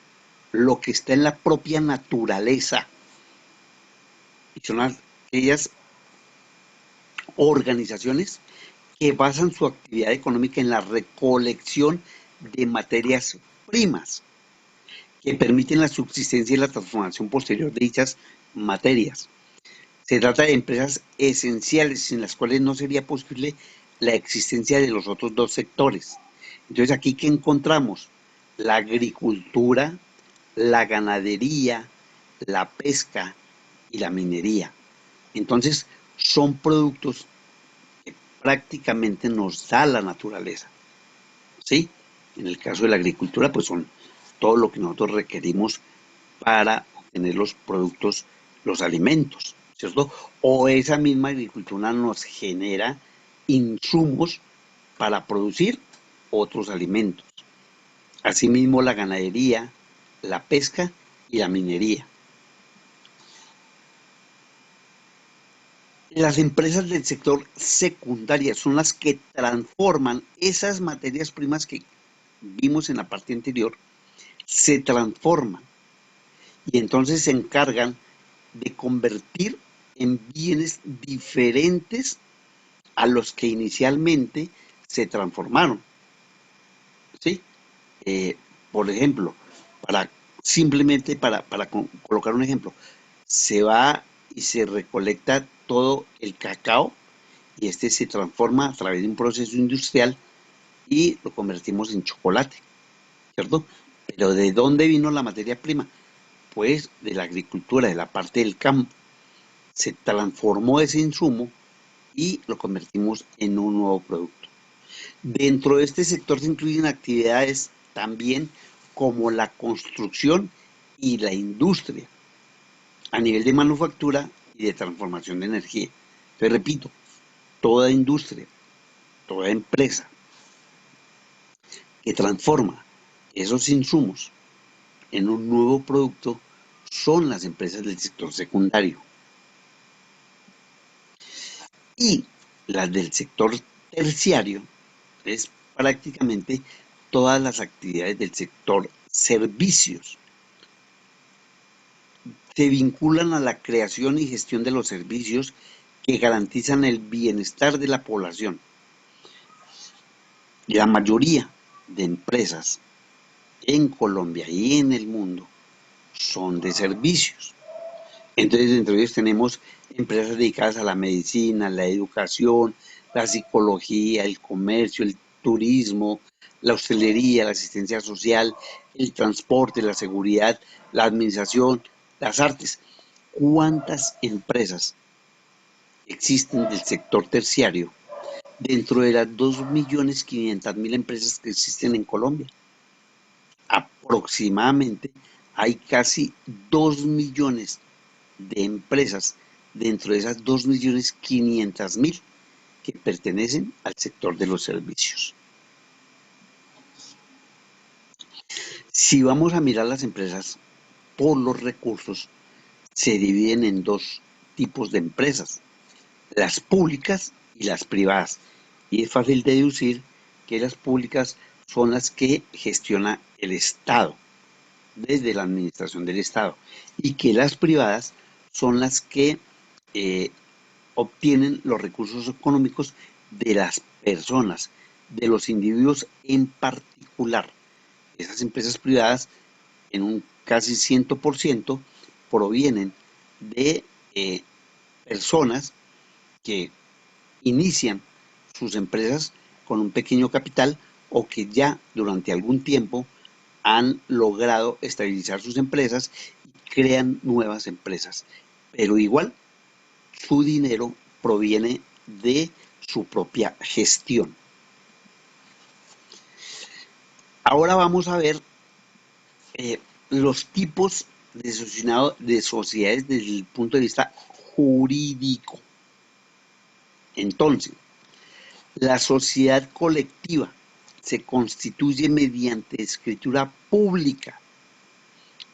lo que está en la propia naturaleza. Y son aquellas organizaciones que basan su actividad económica en la recolección de materias primas que permiten la subsistencia y la transformación posterior de dichas materias. Se trata de empresas esenciales sin las cuales no sería posible la existencia de los otros dos sectores. Entonces, aquí ¿qué encontramos? La agricultura, la ganadería, la pesca y la minería. Entonces, son productos que prácticamente nos da la naturaleza, ¿sí? En el caso de la agricultura, pues son todo lo que nosotros requerimos para obtener los productos, los alimentos, ¿cierto? O esa misma agricultura nos genera insumos para producir otros alimentos. Asimismo, la ganadería, la pesca y la minería. Las empresas del sector secundaria son las que transforman esas materias primas que vimos en la parte anterior, se transforman y entonces se encargan de convertir en bienes diferentes a los que inicialmente se transformaron, ¿sí? Por ejemplo, simplemente para colocar un ejemplo, se va y se recolecta todo el cacao y este se transforma a través de un proceso industrial y lo convertimos en chocolate, ¿cierto? Pero ¿de dónde vino la materia prima? Pues de la agricultura, de la parte del campo. Se transformó ese insumo y lo convertimos en un nuevo producto. Dentro de este sector se incluyen actividades también como la construcción y la industria a nivel de manufactura y de transformación de energía. Entonces, repito, toda industria, toda empresa que transforma esos insumos en un nuevo producto son las empresas del sector secundario. Y las del sector terciario es prácticamente todas las actividades del sector servicios. Se vinculan a la creación y gestión de los servicios que garantizan el bienestar de la población. La mayoría de empresas en Colombia y en el mundo son de servicios. Entonces, dentro de ellos tenemos empresas dedicadas a la medicina, la educación, la psicología, el comercio, el turismo, la hostelería, la asistencia social, el transporte, la seguridad, la administración, las artes. ¿Cuántas empresas existen del sector terciario dentro de las 2.500.000 empresas que existen en Colombia? Aproximadamente hay casi 2 millones de empresas dentro de esas 2.500.000 que pertenecen al sector de los servicios. Si vamos a mirar las empresas por los recursos, se dividen en dos tipos de empresas, las públicas y las privadas. Y es fácil deducir que las públicas son las que gestiona el Estado, desde la administración del Estado, y que las privadas son las que obtienen los recursos económicos de las personas, de los individuos en particular. Esas empresas privadas, en un casi 100%, provienen de personas que inician sus empresas con un pequeño capital o que ya durante algún tiempo han logrado estabilizar sus empresas y crean nuevas empresas. Pero igual su dinero proviene de su propia gestión. Ahora vamos a ver los tipos de sociedades desde el punto de vista jurídico. Entonces, la sociedad colectiva se constituye mediante escritura pública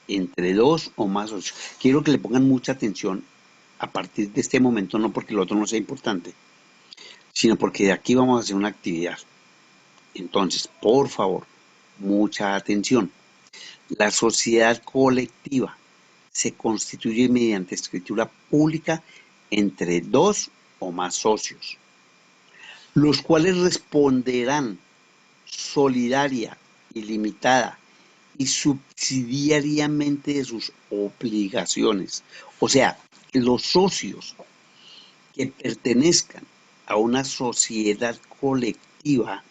entre dos o más socios. Quiero que le pongan mucha atención a partir de este momento, no porque lo otro no sea importante, sino porque de aquí vamos a hacer una actividad. Entonces, por favor, mucha atención. La sociedad colectiva se constituye mediante escritura pública entre dos o más socios, los cuales responderán solidaria, ilimitada y subsidiariamente de sus obligaciones. O sea, los socios que pertenezcan a una sociedad colectiva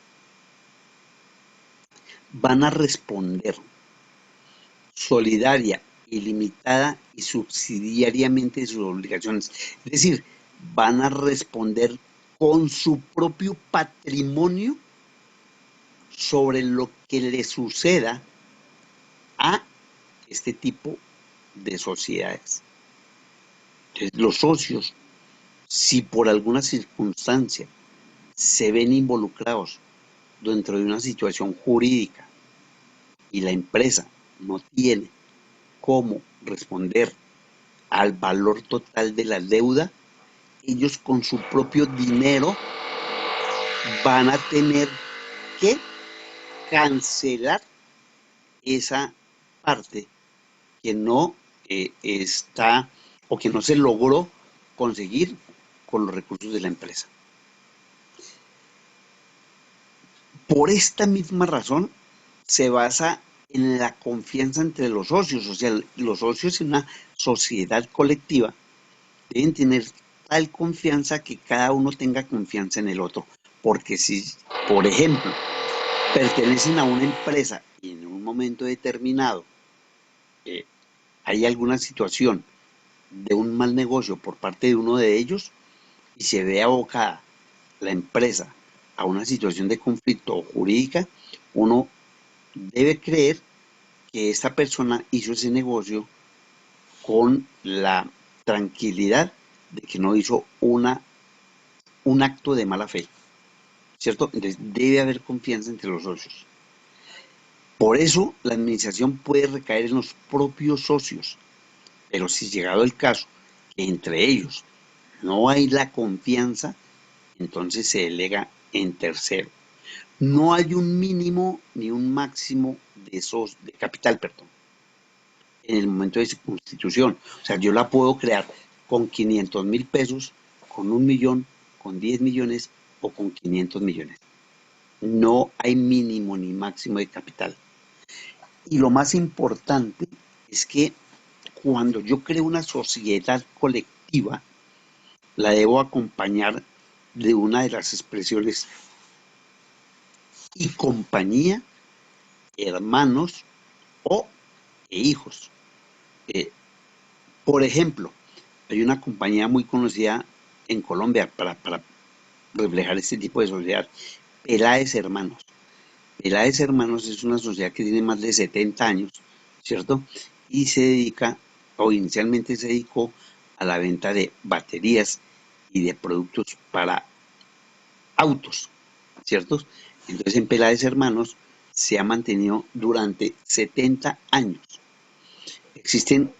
van a responder solidaria, ilimitada y subsidiariamente de sus obligaciones. Es decir, van a responder con su propio patrimonio sobre lo que le suceda a este tipo de sociedades. Entonces, los socios, si por alguna circunstancia se ven involucrados dentro de una situación jurídica y la empresa no tiene cómo responder al valor total de la deuda, ellos con su propio dinero van a tener que cancelar esa parte que no está o que no se logró conseguir con los recursos de la empresa. Por esta misma razón se basa en la confianza entre los socios, o sea, los socios en una sociedad colectiva deben tener tal confianza que cada uno tenga confianza en el otro, porque si, por ejemplo, pertenecen a una empresa y en un momento determinado hay alguna situación de un mal negocio por parte de uno de ellos y se ve abocada la empresa a una situación de conflicto jurídica, uno debe creer que esta persona hizo ese negocio con la tranquilidad de que no hizo un acto de mala fe, ¿cierto? Entonces debe haber confianza entre los socios. Por eso la administración puede recaer en los propios socios, pero si llegado el caso que entre ellos no hay la confianza, entonces se delega en tercero. No hay un mínimo ni un máximo de capital, en el momento de su constitución. O sea, yo la puedo crear con 500.000 pesos, con 1 millón, con 10 millones o con 500 millones. No hay mínimo ni máximo de capital. Y lo más importante es que cuando yo creo una sociedad colectiva, la debo acompañar de una de las expresiones y compañía, hermanos e hijos. Por ejemplo, hay una compañía muy conocida en Colombia para reflejar este tipo de sociedad, Peláez Hermanos. Peláez Hermanos es una sociedad que tiene más de 70 años, ¿cierto? Y se dedica, o inicialmente se dedicó a la venta de baterías y de productos para autos, ¿cierto? Entonces en Peláez Hermanos se ha mantenido durante 70 años. Existen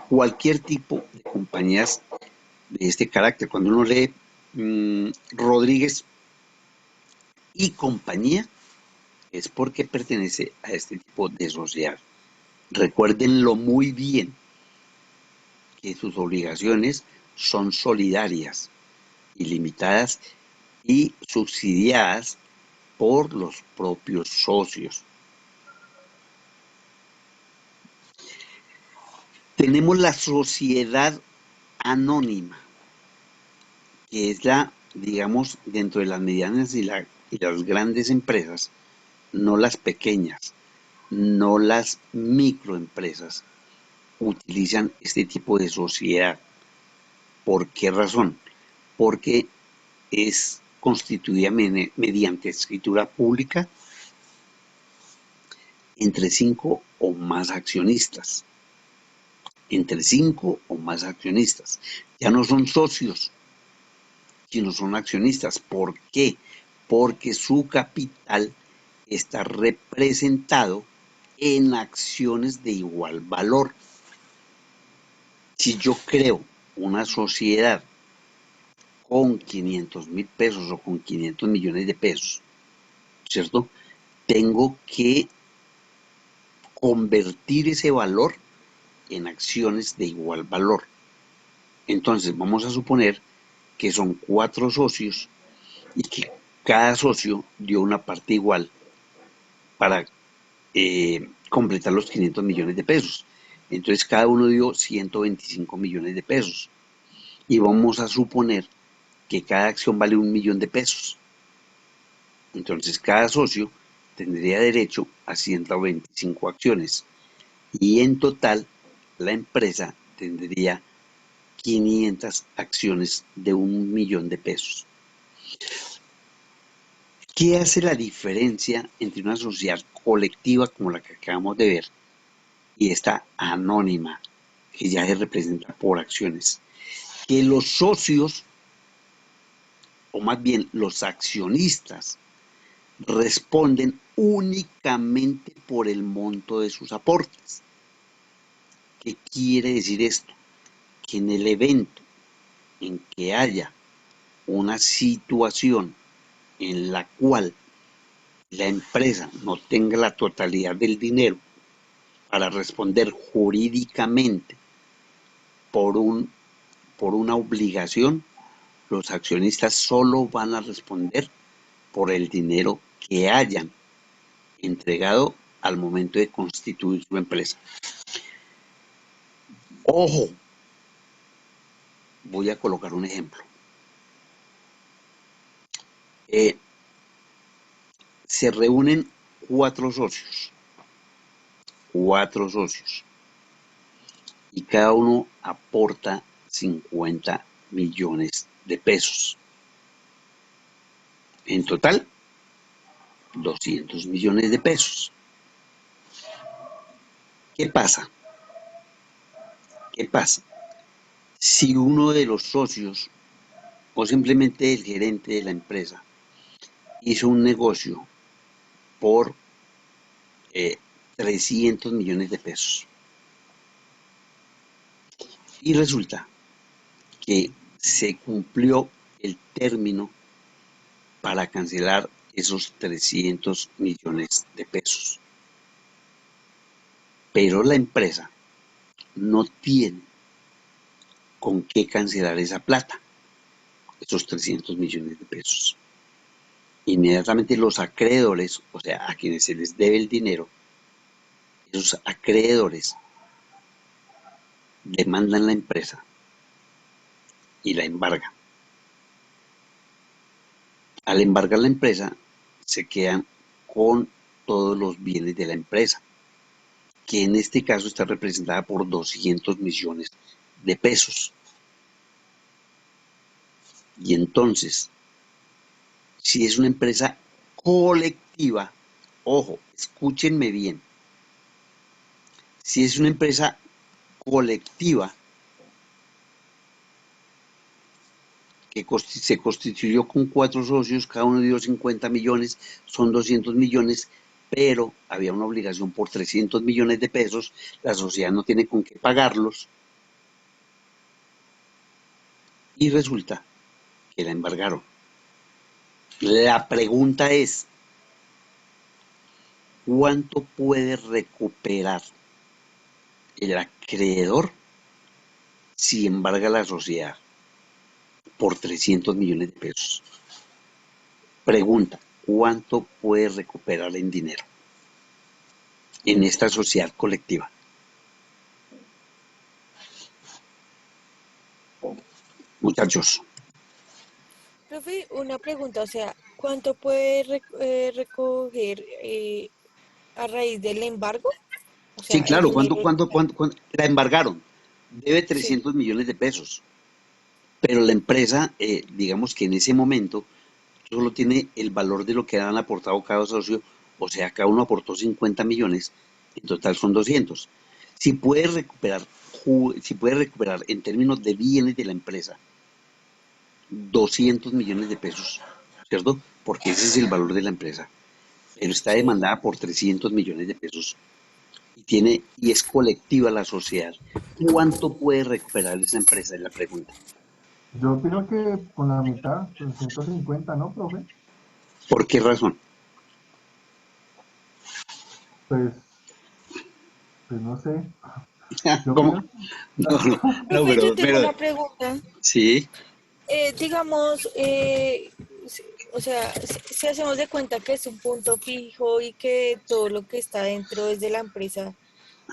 cualquier tipo de compañías de este carácter. Cuando uno lee Rodríguez y compañía, es porque pertenece a este tipo de sociedad. Recuérdenlo muy bien, que sus obligaciones son solidarias, ilimitadas y subsidiadas por los propios socios. Tenemos la sociedad anónima, que es digamos, dentro de las medianas y las grandes empresas, no las pequeñas, no las microempresas, utilizan este tipo de sociedad. ¿Por qué razón? Porque es constituida mediante escritura pública entre 5 o más accionistas. Entre 5 o más accionistas. Ya no son socios, sino son accionistas. ¿Por qué? Porque su capital está representado en acciones de igual valor. Si yo creo una sociedad con 500.000 pesos o con 500 millones de pesos, ¿cierto? Tengo que convertir ese valor en acciones de igual valor. Entonces vamos a suponer que son 4 socios y que cada socio dio una parte igual para completar los 500 millones de pesos. Entonces cada uno dio 125 millones de pesos. Y vamos a suponer que cada acción vale 1.000.000 de pesos. Entonces cada socio tendría derecho a 125 acciones. Y en total la empresa tendría 500 acciones de 1.000.000 de pesos. ¿Qué hace la diferencia entre una sociedad colectiva como la que acabamos de ver y esta anónima que ya se representa por acciones? Que los socios, o más bien los accionistas, responden únicamente por el monto de sus aportes. ¿Qué quiere decir esto? Que en el evento en que haya una situación en la cual la empresa no tenga la totalidad del dinero para responder jurídicamente por una obligación, los accionistas solo van a responder por el dinero que hayan entregado al momento de constituir su empresa. Ojo, voy a colocar un ejemplo. Se reúnen 4 socios, y cada uno aporta 50 millones de pesos. En total, 200 millones de pesos. ¿Qué pasa? Si uno de los socios o simplemente el gerente de la empresa hizo un negocio por 300 millones de pesos y resulta que se cumplió el término para cancelar esos 300 millones de pesos, pero la empresa no tiene con qué cancelar esa plata, esos 300 millones de pesos. Inmediatamente los acreedores, o sea, a quienes se les debe el dinero, esos acreedores demandan la empresa y la embargan. Al embargar la empresa, se quedan con todos los bienes de la empresa, que en este caso está representada por 200 millones de pesos. Y entonces, si es una empresa colectiva, ojo, escúchenme bien, si es una empresa colectiva que se constituyó con 4 socios, cada uno dio 50 millones, son 200 millones, pero había una obligación por 300 millones de pesos, la sociedad no tiene con qué pagarlos, y resulta que la embargaron. La pregunta es, ¿cuánto puede recuperar el acreedor si embarga la sociedad por 300 millones de pesos? Pregunta, ¿cuánto puede recuperar en dinero en esta sociedad colectiva? Muchachos, Profe, una pregunta, o sea, ¿cuánto puede recoger a raíz del embargo? O Sí, sea, el claro, dinero. ¿cuándo? La embargaron. Debe Sí. 300 millones de pesos. Pero la empresa, digamos que en ese momento, solo tiene el valor de lo que han aportado cada socio, o sea, cada uno aportó 50 millones, en total son 200. Si puede recuperar, si puede recuperar en términos de bienes de la empresa 200 millones de pesos, ¿cierto? Porque ese es el valor de la empresa, pero está Sí. demandada por 300 millones de pesos y es colectiva la sociedad. ¿Cuánto puede recuperar esa empresa? Es la pregunta. Yo opino que con la mitad, con 150, ¿no, profe? ¿Por qué razón? Pues, pues no sé. Yo ¿Cómo? opino, No, no, no, Profe, yo tengo una pregunta. sí, Digamos, o sea, si hacemos de cuenta que es un punto fijo y que todo lo que está dentro es de la empresa,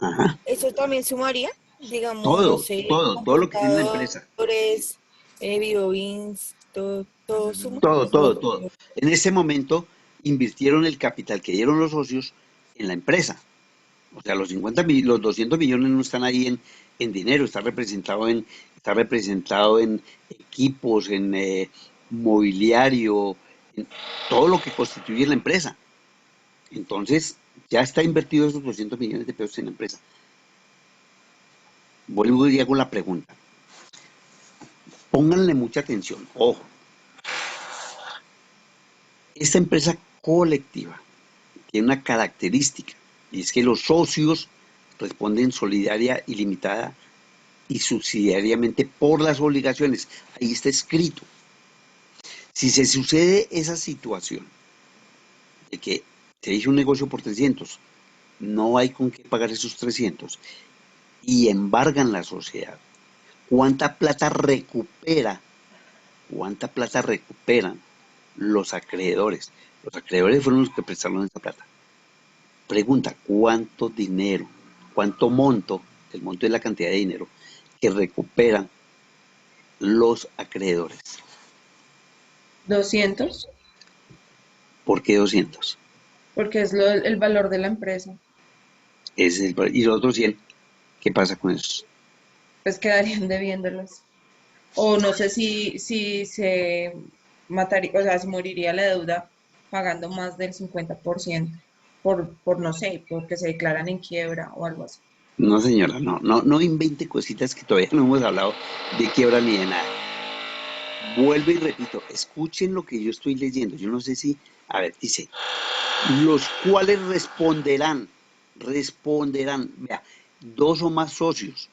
ajá. ¿eso también sumaría? Digamos, no Todo, sé, todo lo que tiene la empresa. computadores, videobeams, todo suma. Todo. En ese momento invirtieron el capital que dieron los socios en la empresa. O sea, los 200 millones no están ahí en dinero, está representado en equipos, en mobiliario, en todo lo que constituye la empresa. Entonces, ya está invertido esos 200 millones de pesos en la empresa. Vuelvo y hago la pregunta. Pónganle mucha atención. Ojo, esta empresa colectiva tiene una característica y es que los socios responden solidaria, ilimitada y subsidiariamente por las obligaciones. Ahí está escrito. Si se sucede esa situación de que se hizo un negocio por 300, no hay con qué pagar esos 300 y embargan la sociedad, ¿cuánta plata recupera? ¿Cuánta plata recuperan los acreedores? Los acreedores fueron los que prestaron esa plata. Pregunta, ¿cuánto dinero, cuánto monto, el monto es la cantidad de dinero que recuperan los acreedores? 200, ¿Por qué 200? porque es el valor de la empresa. Y los otros 100, ¿qué pasa con eso? Pues quedarían debiéndolos. O no sé si se mataría, o sea, se moriría la deuda pagando más del 50% por no sé, porque se declaran en quiebra o algo así. No, señora, no invente cositas que todavía no hemos hablado de quiebra ni de nada. Vuelvo y repito, escuchen lo que yo estoy leyendo. Yo no sé si, a ver, dice, los cuales responderán, vea, dos o más socios,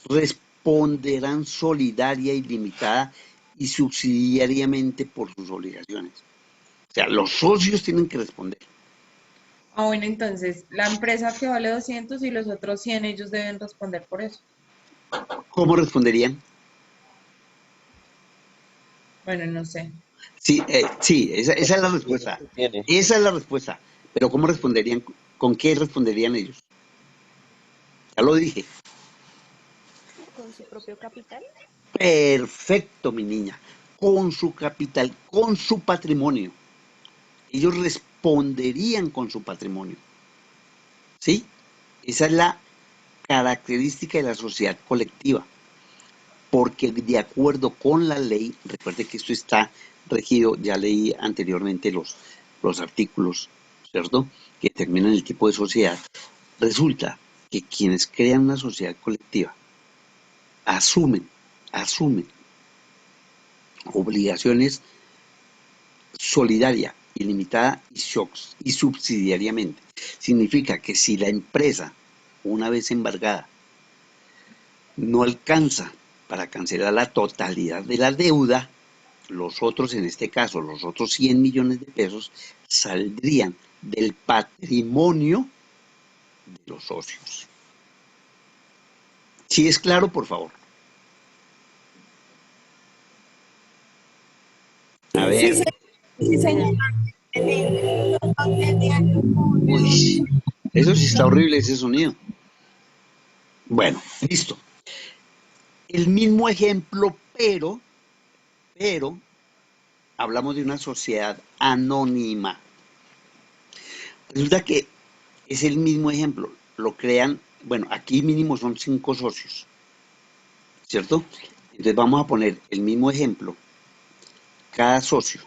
responderán solidaria, ilimitada y subsidiariamente por sus obligaciones. O sea, los socios tienen que responder. Ah, bueno, entonces, la empresa que vale 200 y los otros 100 ellos deben responder por eso. ¿Cómo responderían? Bueno, no sé. Sí, sí, esa es la respuesta. Esa es la respuesta. Pero ¿cómo responderían? ¿Con qué responderían ellos? Ya lo dije. con su propio capital. Perfecto, mi niña. Con su capital, con su patrimonio. Ellos responderían con su patrimonio. ¿Sí? Esa es la característica de la sociedad colectiva. Porque de acuerdo con la ley, recuerde que esto está regido, ya leí anteriormente los artículos, ¿cierto? Que determinan el tipo de sociedad. Resulta que quienes crean una sociedad colectiva asumen obligaciones solidaria, ilimitada y subsidiariamente. Significa que si la empresa, una vez embargada, no alcanza para cancelar la totalidad de la deuda, los otros, en este caso, los otros 100 millones de pesos, saldrían del patrimonio de los socios. Si es claro, por favor. A Sí, ver. sí, señor. Uy, eso sí está horrible ese sonido. Bueno, listo. El mismo ejemplo, pero hablamos de una sociedad anónima. Resulta que es el mismo ejemplo. Lo crean, bueno, aquí mínimo son 5 socios, ¿cierto? Entonces vamos a poner el mismo ejemplo. Cada socio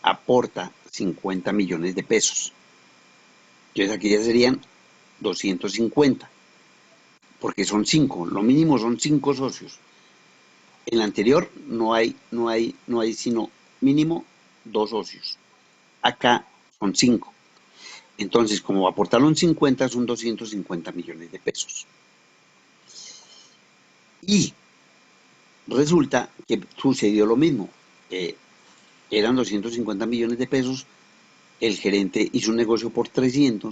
aporta 50 millones de pesos. Entonces aquí ya serían 250, porque son 5, lo mínimo son 5 socios. En la anterior no hay sino mínimo 2 socios. Acá son 5. Entonces, como aportaron 50, son 250 millones de pesos. Y resulta que sucedió lo mismo. Eran 250 millones de pesos, el gerente hizo un negocio por 300,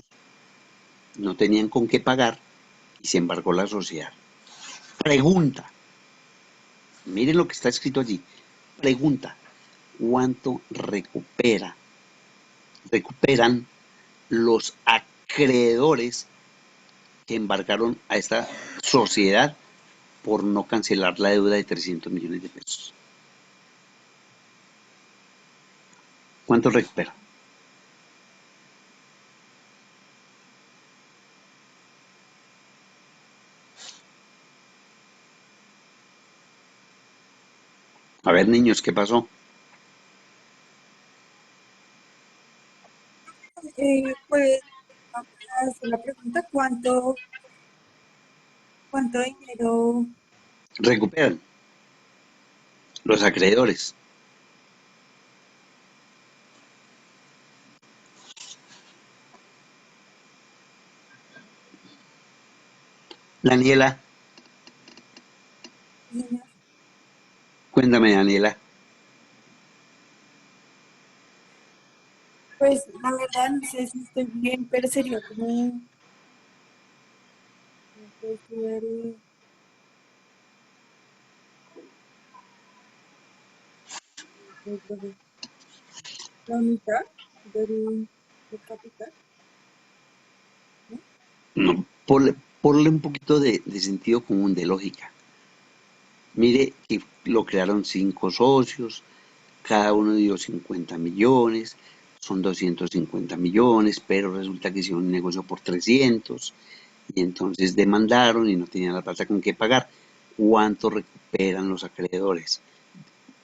no tenían con qué pagar y se embargó la sociedad. Pregunta, miren lo que está escrito allí, pregunta, ¿cuánto recuperan los acreedores que embargaron a esta sociedad por no cancelar la deuda de 300 millones de pesos? ¿Cuánto recuperan? A ver, niños, ¿qué pasó? Pues, vamos a hacer la pregunta, ¿cuánto dinero? Recuperan los acreedores. Daniela, cuéntame, Daniela. Pues la verdad no sé si estoy bien, pero sería como pues, la mitad del capital, ¿no? No, ponle un poquito de sentido común, de lógica. Mire que lo crearon 5 socios, cada uno dio 50 millones, son 250 millones, pero resulta que hicieron un negocio por 300 y entonces demandaron y no tenían la plata con qué pagar. ¿Cuánto recuperan los acreedores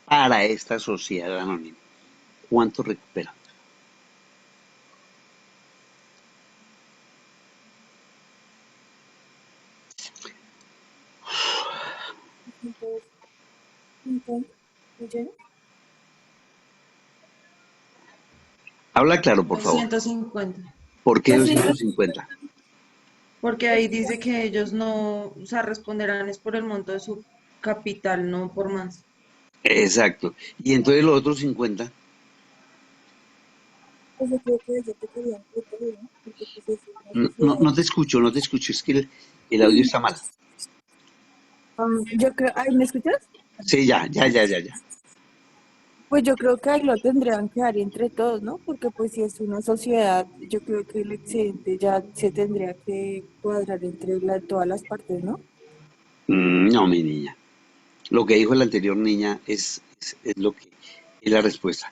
para esta sociedad anónima? ¿Cuánto recuperan? ¿Millones? Habla claro, por favor. 250. ¿Por qué 200. 250? Porque ahí dice que ellos no, o sea, responderán es por el monto de su capital, no por más. Exacto. Y entonces los otros 50, Pues yo creo que ellos te querían proteger, ¿no? Porque pues es una no sociedad. te escucho, no te escucho, es que el audio está mal. Yo creo, ay, ¿me escuchas? Sí, ya. Pues yo creo que ahí lo tendrían que dar entre todos, ¿no? Porque pues si es una sociedad, yo creo que el excedente ya se tendría que cuadrar entre todas las partes, ¿no? No, mi niña. Lo que dijo la anterior niña es lo que es la respuesta.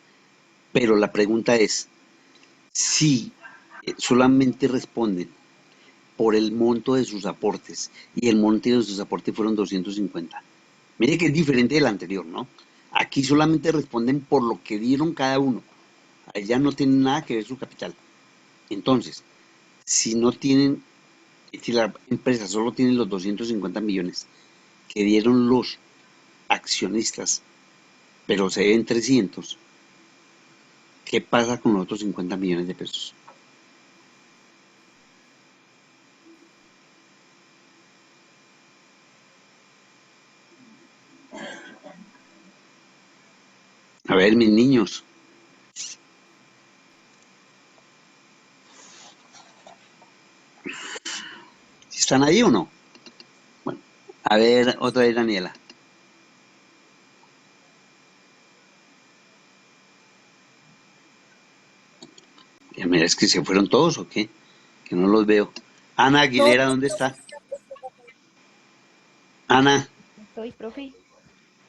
Pero la pregunta es, si solamente responden por el monto de sus aportes y el monto de sus aportes fueron 250. Mire que es diferente del anterior, ¿no? Aquí solamente responden por lo que dieron cada uno. Allá no tienen nada que ver su capital. Entonces, si no tienen, si la empresa solo tiene los 250 millones que dieron los accionistas, pero se deben 300, ¿qué pasa con los otros 50 millones de pesos? A ver, mis niños, ¿están ahí o no? Bueno, a ver, otra vez, Daniela. Ya mira, es que se fueron todos o qué, que no los veo. Ana Aguilera, ¿dónde está? Ana, Estoy, profe.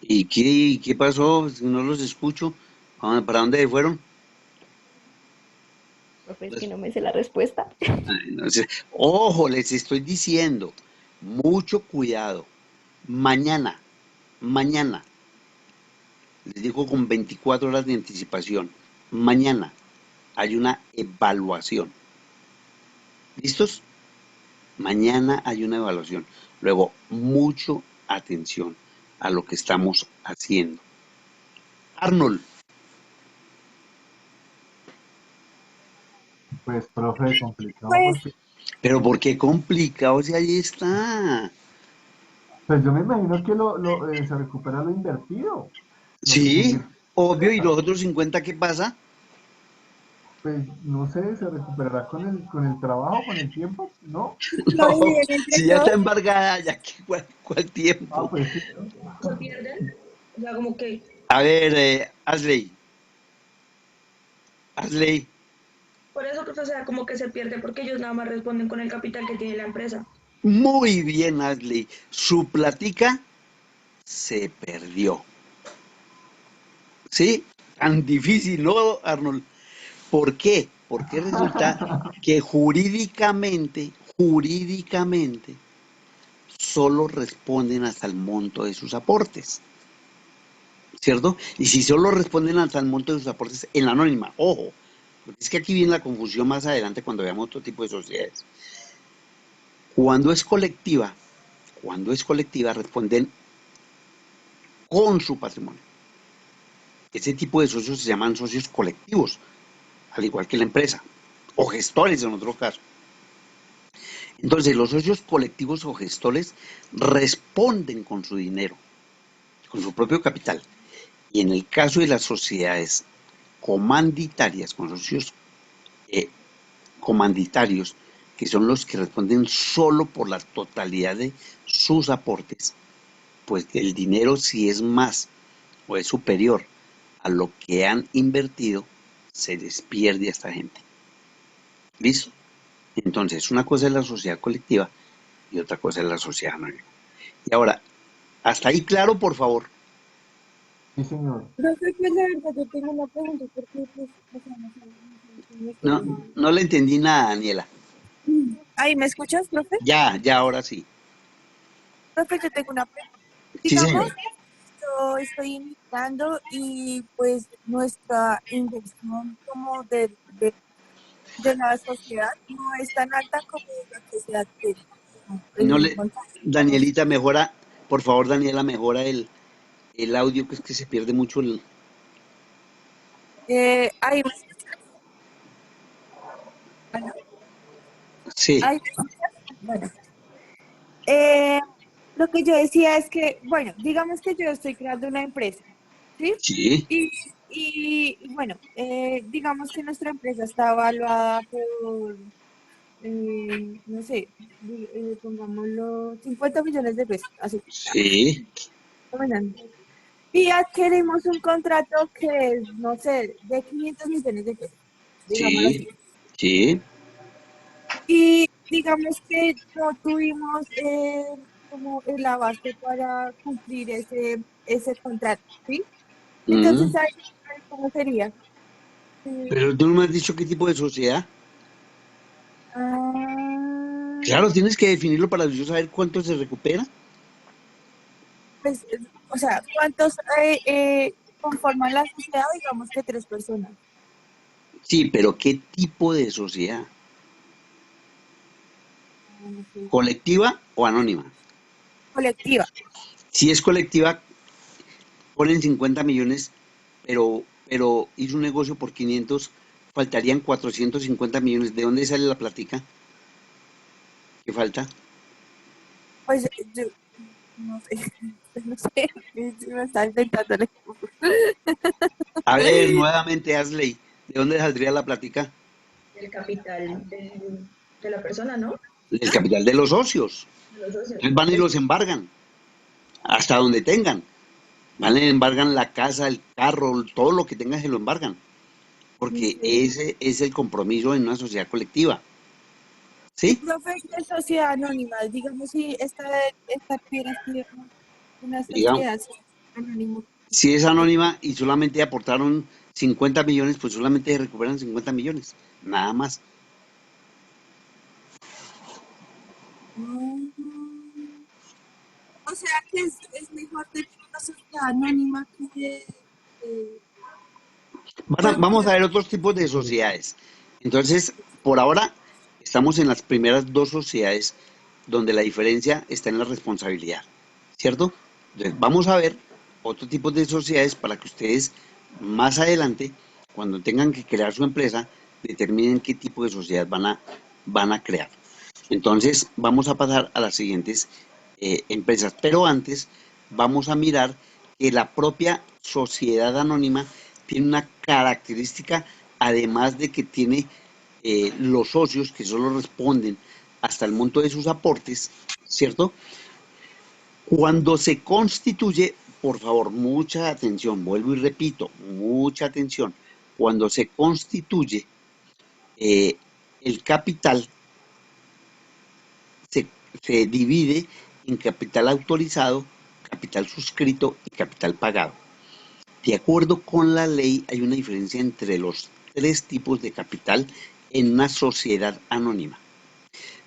¿Y qué pasó? Si no los escucho, ¿para dónde fueron? Profe, es que no me sé la respuesta. Ay, no sé. Ojo, les estoy diciendo, mucho cuidado. Mañana, mañana, les digo con 24 horas de anticipación, mañana hay una evaluación. ¿Listos? Mañana hay una evaluación. Luego, mucho atención a lo que estamos haciendo. Arnold, Pues, profe, complicado Pues, porque, pero ¿por qué complicado si ahí está? pues yo me imagino que se recupera lo invertido, lo que se Sí, invirtió. obvio, ¿y los otros 50 qué pasa? Pues no sé, se recuperará con el trabajo, con el tiempo, ¿no? lo No, dividen entre si ya está todos. embargada, ya que cuál Ah, tiempo. pues sí. ¿Se pierden? O sea, como que, A ver, Asley, por eso, profe, o sea, como que se pierde porque ellos nada más responden con el capital que tiene la empresa. muy bien, Asley. Su platica se perdió. ¿Sí? Tan difícil, ¿no, Arnold? ¿Por qué? Porque resulta que jurídicamente, solo responden hasta el monto de sus aportes, ¿cierto? Y si solo responden hasta el monto de sus aportes en la anónima, ojo, porque es que aquí viene la confusión más adelante cuando veamos otro tipo de sociedades. Cuando es colectiva, responden con su patrimonio. Ese tipo de socios se llaman socios colectivos, al igual que la empresa, o gestores en otro caso. Entonces, los socios colectivos o gestores responden con su dinero, con su propio capital. Y en el caso de las sociedades comanditarias, con socios eh, comanditarios, que son los que responden solo por la totalidad de sus aportes, pues el dinero, si es más o es superior a lo que han invertido, se les pierde a esta gente. ¿Listo? Entonces, una cosa es la sociedad colectiva y otra cosa es la sociedad anónima. Y ahora, hasta ahí claro, por favor. Sí, señor. Profe, pues la verdad, yo tengo una pregunta, porque, pues, o sea, no sé, si me No, estoy- no le entendí nada, Daniela. Ahí, ¿me escuchas, profe? Ya, ahora sí. Profe, yo tengo una pregunta. Sí, Digamos, señor. yo estoy iniciando y pues nuestra inversión como de la sociedad no es tan alta como la que se adquiere. No El le, montaje, digamos. Danielita, mejora, por favor, Daniela, mejora el audio, que es que se pierde mucho el... Ahí, ¿me escuchas? Bueno, Sí, ahí, ¿me escuchas? Bueno, eh, lo que yo decía es que, bueno, digamos que yo estoy creando una empresa, ¿sí? sí. Bueno, digamos que nuestra empresa está evaluada por, no sé, pongámoslo 50 millones de pesos, así. Sí, Caminando. Y adquirimos un contrato que es, no sé, de 500 millones de pesos, digámoslo sí, así. sí. Y digamos que no tuvimos como el abasto para cumplir ese contrato, ¿sí? Entonces, Mm. ahí ¿cómo sería? Eh, Pero tú no me has dicho qué tipo de sociedad. ah, Claro, tienes que definirlo para yo saber cuánto se recupera. pues, o sea, ¿cuántos conforman la sociedad? Digamos que 3 personas. Sí, pero ¿qué tipo de sociedad? No sé, ¿Colectiva o anónima? colectiva. Si es colectiva, ponen 50 millones, pero hizo un negocio por 500, faltarían 450 millones. ¿De dónde sale la plática? ¿Qué falta? Pues yo no sé, no sé, me está inventando. A ver, nuevamente, Asley, ¿de dónde saldría la plática? El capital de la persona, ¿no? Del capital de los socios. De los socios. Entonces van y los embargan, hasta donde tengan. Van y embargan la casa, el carro, todo lo que tengan se lo embargan. Porque Sí. ese es el compromiso en una sociedad colectiva. Y ¿Sí? profe, de sociedad anónima, digamos si esta pudiera ser una Digamos, sociedad. Anónimo. Si es anónima y solamente aportaron 50 millones, pues solamente se recuperan 50 millones, nada más. Mm, O sea que es mejor tener una sociedad anónima que pues, Vamos a ver otros tipos de sociedades. Entonces, por ahora, estamos en las primeras dos sociedades donde la diferencia está en la responsabilidad, ¿cierto? Entonces, vamos a ver otro tipo de sociedades para que ustedes más adelante, cuando tengan que crear su empresa, determinen qué tipo de sociedad van a crear. Entonces, vamos a pasar a las siguientes empresas. Pero antes, vamos a mirar que la propia sociedad anónima tiene una característica, además de que tiene los socios que solo responden hasta el monto de sus aportes, ¿cierto? Cuando se constituye, por favor, mucha atención, vuelvo y repito, mucha atención. Cuando se constituye el capital, se, se divide en capital autorizado, capital suscrito y capital pagado. De acuerdo con la ley, hay una diferencia entre los tres tipos de capital en una sociedad anónima.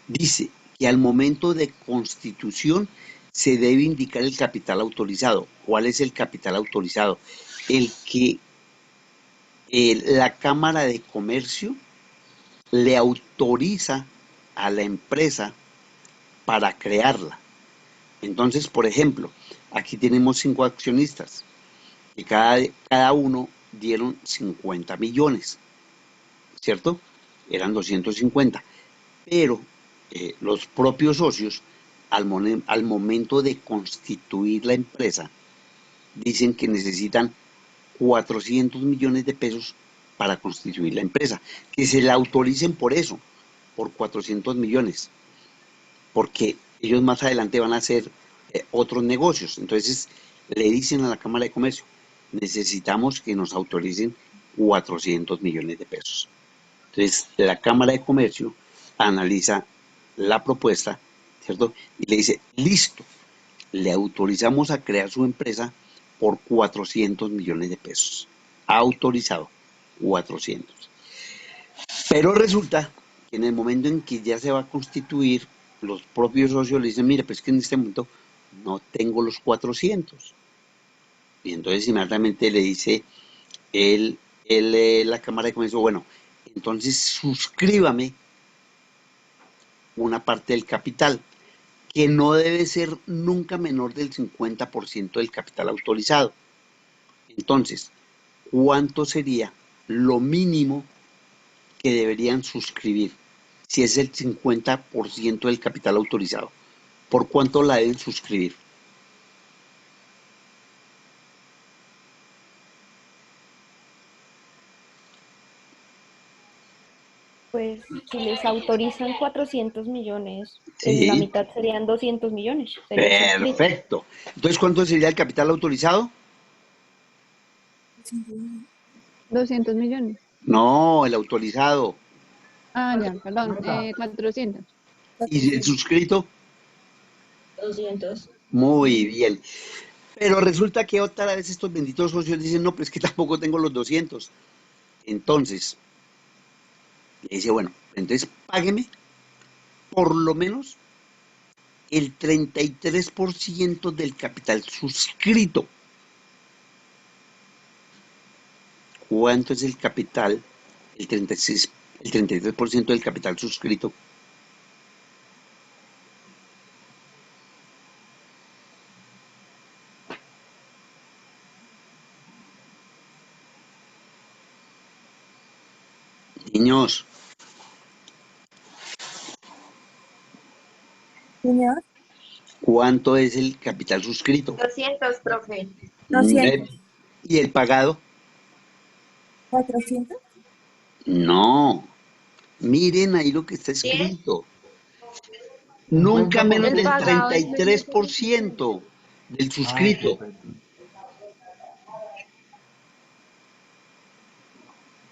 Dice que al momento de constitución se debe indicar el capital autorizado. ¿Cuál es el capital autorizado? El que la Cámara de Comercio le autoriza a la empresa para crearla. Entonces, por ejemplo, aquí tenemos 5 accionistas que cada uno dieron 50 millones, ¿cierto? Eran 250. Pero los propios socios, al momento de constituir la empresa, dicen que necesitan 400 millones de pesos para constituir la empresa. Que se la autoricen por eso, por 400 millones, porque ellos más adelante van a hacer otros negocios. Entonces le dicen a la Cámara de Comercio, necesitamos que nos autoricen 400 millones de pesos. Entonces la Cámara de Comercio analiza la propuesta, ¿cierto? Y le dice, listo, le autorizamos a crear su empresa por 400 millones de pesos. Ha autorizado 400. Pero resulta que en el momento en que ya se va a constituir, los propios socios le dicen, mire, pues que en este momento no tengo los 400. Y entonces inmediatamente le dice la Cámara de Comercio, bueno, entonces suscríbame una parte del capital, que no debe ser nunca menor del 50% del capital autorizado. Entonces, ¿cuánto sería lo mínimo que deberían suscribir? Si es el 50% del capital autorizado, ¿por cuánto la deben suscribir? Pues si les autorizan 400 millones, en la Sí, mitad serían 200 millones, sería el suscrito. perfecto. Entonces, ¿cuánto sería el capital autorizado? 200 millones. No, el autorizado. Ah, ya, perdón, Nada. 400. ¿Y el suscrito? 200. Muy bien. Pero resulta que otra vez estos benditos socios dicen, no, pues que tampoco tengo los 200. Entonces, le dice, bueno, entonces págueme por lo menos el 33% del capital suscrito. ¿Cuánto es el capital? El 33% del capital suscrito. Niños, Señor, ¿cuánto es el capital suscrito? 200, profe. 200, ¿Y el pagado? 400. No. Miren ahí lo que está 10. escrito. Nunca menos El del 50%. pagado es 33% del suscrito. Perfecto.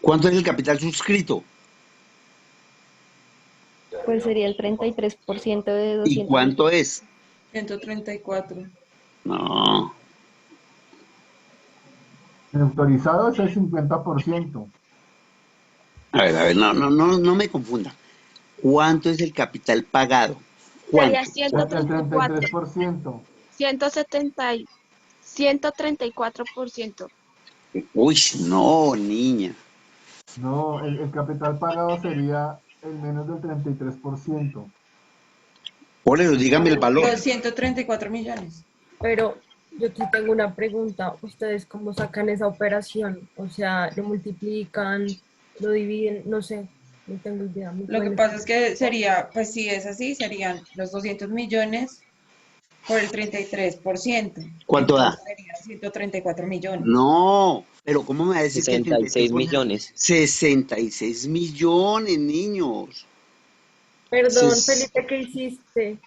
¿Cuánto es el capital suscrito? Pues sería el 33% de ¿Y 200 millones. cuánto es? 134. No. El autorizado es el 50%. A ver, no me confunda. ¿Cuánto es el capital pagado? Sería ¿Cuánto? El 134, 33%. 170 y 134%. Uy, no, niña. No, el capital pagado sería el menos del 33%. Por eso, dígame el valor. Los 134 millones. Pero yo aquí tengo una pregunta. ¿Ustedes cómo sacan esa operación? O sea, ¿lo multiplican, lo dividen? No sé, no tengo idea. ¿Me Lo que pueden pasa es explicar? que sería, pues si es así, serían los 200 millones por el 33%. ¿Cuánto da? Entonces serían 134 millones. No, pero ¿cómo me va a decir que el 66 33%? millones. 66 millones, niños. Perdón, Ses- Felipe, ¿qué hiciste?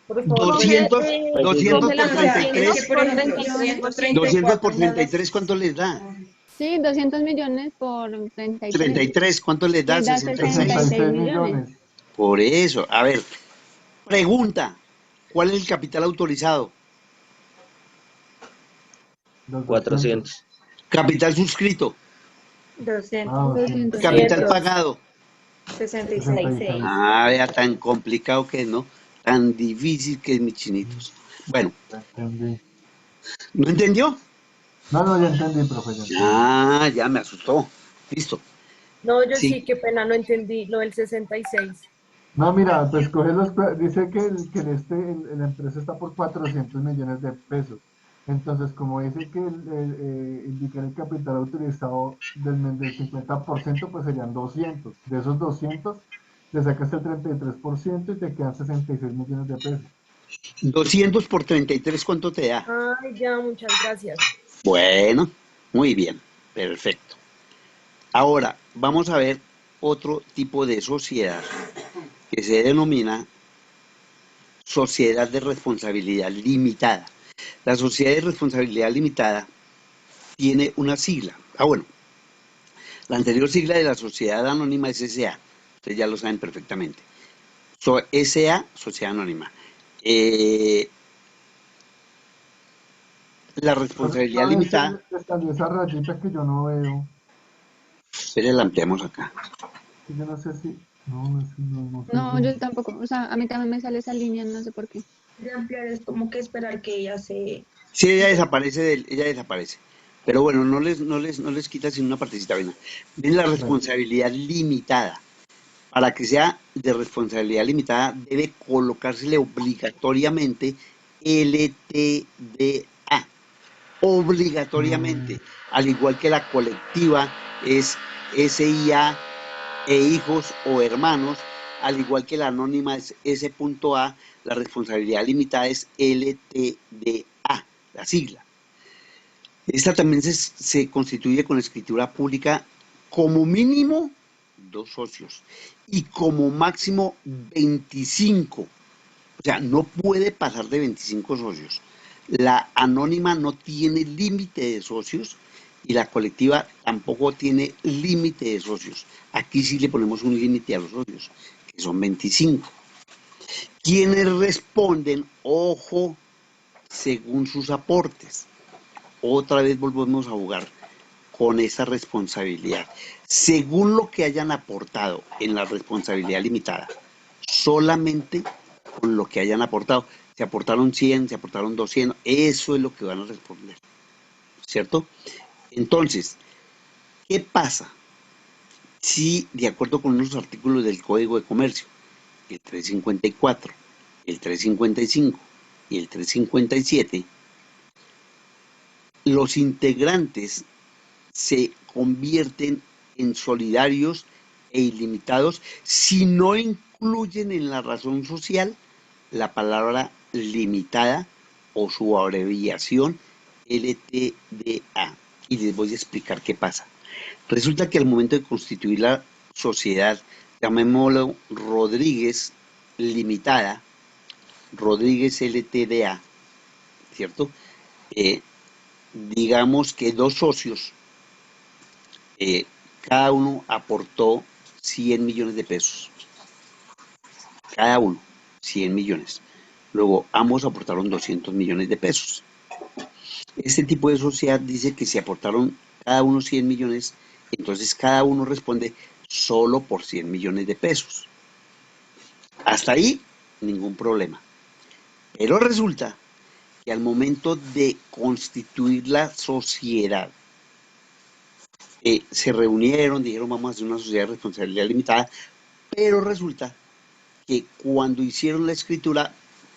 Por favor, Coge, 200, Pues 200 coge por los O sea, es 33, que, por 200 por ejemplo, 33%. 200 por 134 más 33, ¿cuánto les da? Sí, 200 millones por 33. 33, ¿cuánto les da? Les da 66. 66 66 millones. millones. Por eso, a ver, pregunta, ¿cuál es el capital autorizado? Los 200. 400. Capital suscrito, 200, Ah, 200. capital 200. pagado. 66. 66. Ah, vea, tan complicado que es, ¿no? Tan difícil que es, mis chinitos. Bueno, Ya entendí. ¿no entendió? No, ya entendí, profe, ya entendí. Ah, ya me asustó. Listo. No, yo Sí. sí, qué pena, no entendí lo del 66. No, mira, pues coge dice que la empresa está por 400 millones de pesos. Entonces, como dice que indicar el capital autorizado del 50%, pues serían 200. De esos 200, le sacas el 33% y te quedan 66 millones de pesos. 200 por 33, ¿cuánto te da? Ay, ya, muchas gracias. Bueno, muy bien, perfecto. Ahora, vamos a ver otro tipo de sociedad que se denomina sociedad de responsabilidad limitada. La sociedad de responsabilidad limitada tiene una sigla. Bueno, la anterior sigla de la sociedad anónima es SA. Ustedes ya lo saben perfectamente. SA, sociedad anónima. La responsabilidad A veces limitada, le salió esa rayita que yo no veo. espere, la ampliamos acá. Que yo no sé si... No sé, no sé No, si... yo tampoco. O sea, a mí también me sale esa línea, no sé por qué. De ampliar es como que esperar que ella se... Sí, ella desaparece. Pero bueno, no les quita sino una partecita. Viene la responsabilidad limitada. Para que sea de responsabilidad limitada, debe colocársele obligatoriamente LTDA. Obligatoriamente. Al igual que la colectiva es SIA e hijos o hermanos, al igual que la anónima es S.A, la responsabilidad limitada es LTDA, la sigla. Esta también se constituye con escritura pública como mínimo 2 socios y como máximo 25. O sea, no puede pasar de 25 socios. La anónima no tiene límite de socios y la colectiva tampoco tiene límite de socios. Aquí sí le ponemos un límite a los socios, que son 25. Quienes responden, ojo, según sus aportes. Otra vez volvemos a jugar con esa responsabilidad. Según lo que hayan aportado en la responsabilidad limitada, solamente con lo que hayan aportado. Se aportaron 100, se aportaron 200, eso es lo que van a responder. ¿Cierto? Entonces, ¿qué pasa si, de acuerdo con unos artículos del Código de Comercio, el 354, el 355 y el 357, los integrantes se convierten en solidarios e ilimitados si no incluyen en la razón social la palabra limitada o su abreviación LTDA? Y les voy a explicar qué pasa. Resulta que al momento de constituir la sociedad, llamémoslo Rodríguez Limitada, Rodríguez LTDA, ¿cierto? Digamos que 2 socios, cada uno aportó 100 millones de pesos. Cada uno, 100 millones. Luego, ambos aportaron 200 millones de pesos. Este tipo de sociedad dice que si aportaron cada uno 100 millones, entonces cada uno responde solo por 100 millones de pesos. Hasta ahí, ningún problema. Pero resulta que al momento de constituir la sociedad, se reunieron, dijeron vamos a hacer una sociedad de responsabilidad limitada, pero resulta que cuando hicieron la escritura,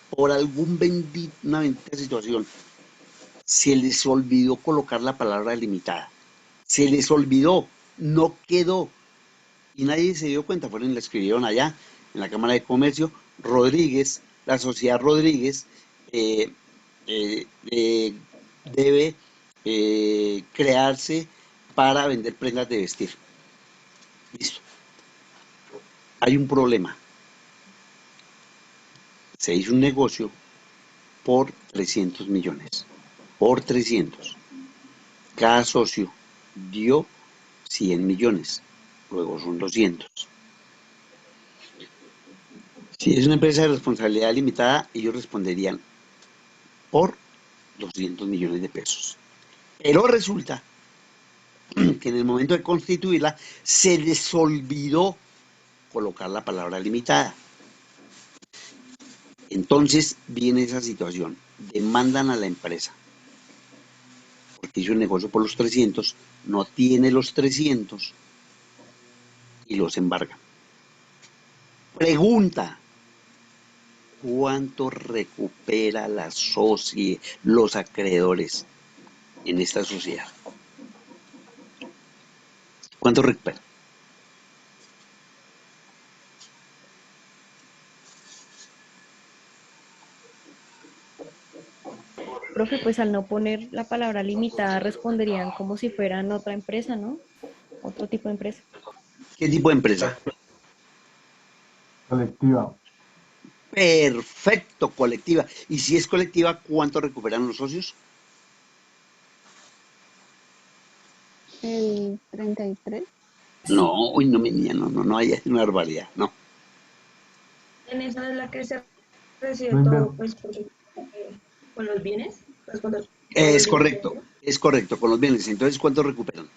por una bendita situación, se les olvidó colocar la palabra limitada. Se les olvidó, no quedó. Y nadie se dio cuenta, fueron y la escribieron allá, en la Cámara de Comercio, Rodríguez, la sociedad Rodríguez, debe crearse para vender prendas de vestir. Listo. Hay un problema. Se hizo un negocio por 300 millones. Por 300. Cada socio dio 100 millones. Luego son 200. Si es una empresa de responsabilidad limitada, ellos responderían por 200 millones de pesos. Pero resulta que en el momento de constituirla se les olvidó colocar la palabra limitada. Entonces viene esa situación, demandan a la empresa, porque hizo un negocio por los 300, no tiene los 300 y los embargan. Pregunta, ¿cuánto recupera los acreedores en esta sociedad? ¿Cuánto recupera? Profe, pues al no poner la palabra limitada responderían como si fueran otra empresa, ¿no? Otro tipo de empresa. ¿Qué tipo de empresa? Colectiva. Perfecto, colectiva. Y si es colectiva, ¿cuánto recuperan los socios? El 33. No, uy, no, mi niña, no, ahí es una barbaridad, no. En esa es la que se recibe No todo, pues, con los bienes. Pues, cuando todos los Es bienes correcto, con los bienes. Entonces, ¿cuánto recuperan?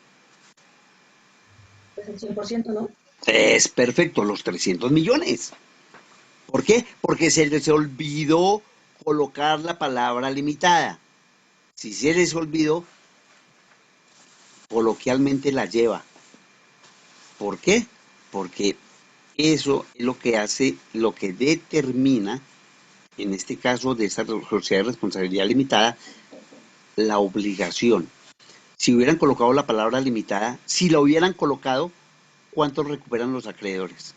pues el 100%, ¿no? Es perfecto, los 300 millones. ¿Por qué? Porque se les olvidó colocar la palabra limitada. Si se les olvidó, coloquialmente la lleva. ¿Por qué? Porque eso es lo que hace, lo que determina, en este caso de esta sociedad de responsabilidad limitada, la obligación. Si hubieran colocado la palabra limitada, si la hubieran colocado, ¿cuánto recuperan los acreedores?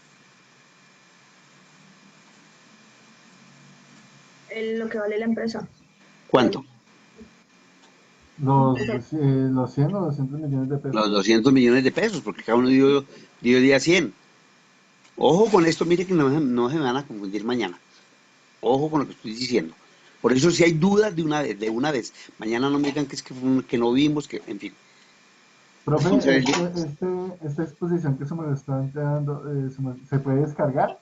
Lo que vale la empresa. ¿Cuánto? Los 100 o 200 millones de pesos. Los 200 millones de pesos, porque cada uno dio día 100. Ojo con esto, mire que no se me van a confundir mañana. Ojo con lo que estoy diciendo. Por eso si hay dudas de una vez. Mañana no me digan que es que no vimos, que en fin. Profe, esta exposición que se me está entregando, ¿se puede descargar?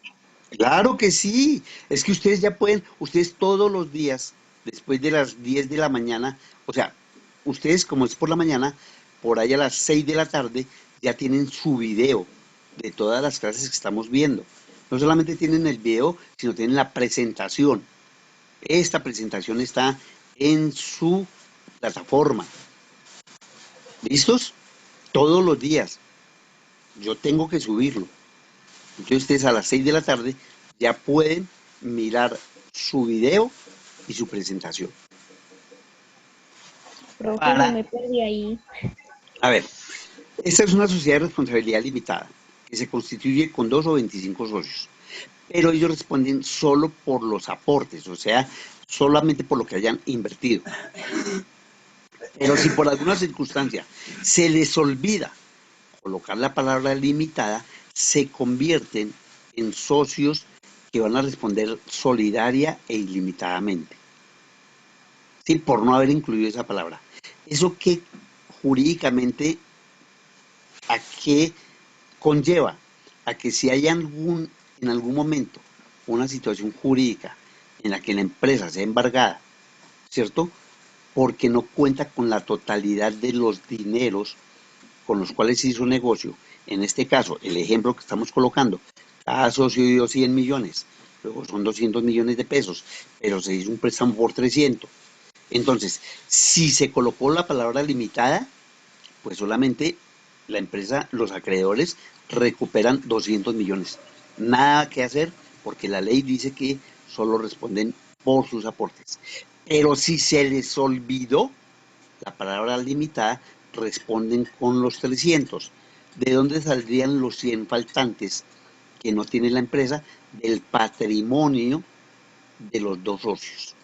Claro que sí. Es que ustedes ya pueden, ustedes todos los días, después de las 10 de la mañana, o sea, ustedes como es por la mañana, por ahí a las 6 de la tarde, ya tienen su video de todas las clases que estamos viendo. No solamente tienen el video, sino tienen la presentación. Esta presentación está en su plataforma. ¿Listos? Todos los días. Yo tengo que subirlo. Entonces ustedes a las 6 de la tarde ya pueden mirar su video y su presentación. Profe, yo me perdí ahí. A ver, esta es una sociedad de responsabilidad limitada que se constituye con 2 o 25 socios, pero ellos responden solo por los aportes, o sea, solamente por lo que hayan invertido. Pero si por alguna circunstancia se les olvida colocar la palabra limitada, se convierten en socios que van a responder solidaria e ilimitadamente. ¿Sí? Por no haber incluido esa palabra. ¿Eso qué jurídicamente a qué conlleva? A que si hay en algún momento una situación jurídica en la que la empresa sea embargada, ¿cierto? porque no cuenta con la totalidad de los dineros con los cuales se hizo negocio. En este caso, el ejemplo que estamos colocando, cada socio dio 100 millones, luego son 200 millones de pesos, pero se hizo un préstamo por 300. Entonces, si se colocó la palabra limitada, pues solamente la empresa, los acreedores recuperan 200 millones. Nada que hacer porque la ley dice que solo responden por sus aportes. Pero si se les olvidó la palabra limitada, responden con los 300. ¿De dónde saldrían los 100 faltantes que no tiene la empresa? Del patrimonio de los dos socios.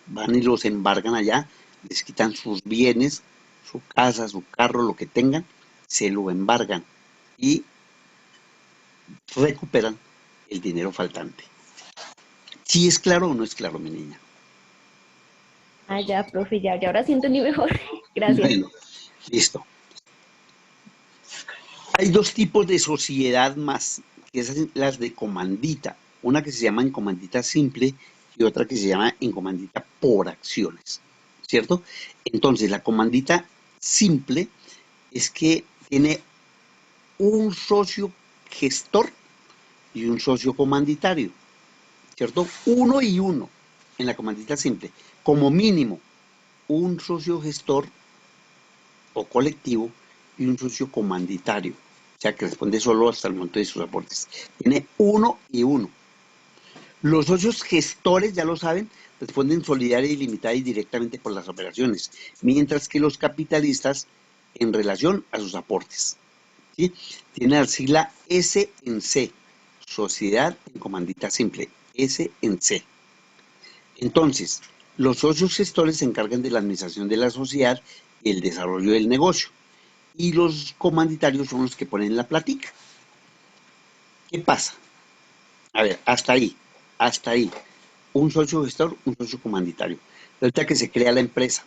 Van y los embargan allá, les quitan sus bienes, su casa, su carro, lo que tengan, se lo embargan y recuperan el dinero faltante. ¿Sí es claro o no es claro, mi niña? Ah, ya, profe, ya ahora sí entendí mejor. Gracias. Bueno, listo. Hay dos tipos de sociedad más, que son las de comandita. Una que se llama en comandita simple y otra que se llama en comandita por acciones, ¿cierto? Entonces, la comandita simple es que tiene un socio gestor y un socio comanditario, ¿cierto? Uno y uno en la comandita simple. Como mínimo, un socio gestor o colectivo y un socio comanditario, o sea que responde solo hasta el monto de sus aportes. Tiene uno y uno. Los socios gestores, ya lo saben, responden solidaria, ilimitada y directamente por las operaciones, mientras que los capitalistas en relación a sus aportes. ¿Sí? Tiene la sigla S en C, Sociedad en Comandita Simple, S en C. Entonces, los socios gestores se encargan de la administración de la sociedad y el desarrollo del negocio. Y los comanditarios son los que ponen la platica. ¿Qué pasa? A ver, hasta ahí. Un socio gestor, un socio comanditario. Resulta que se crea la empresa.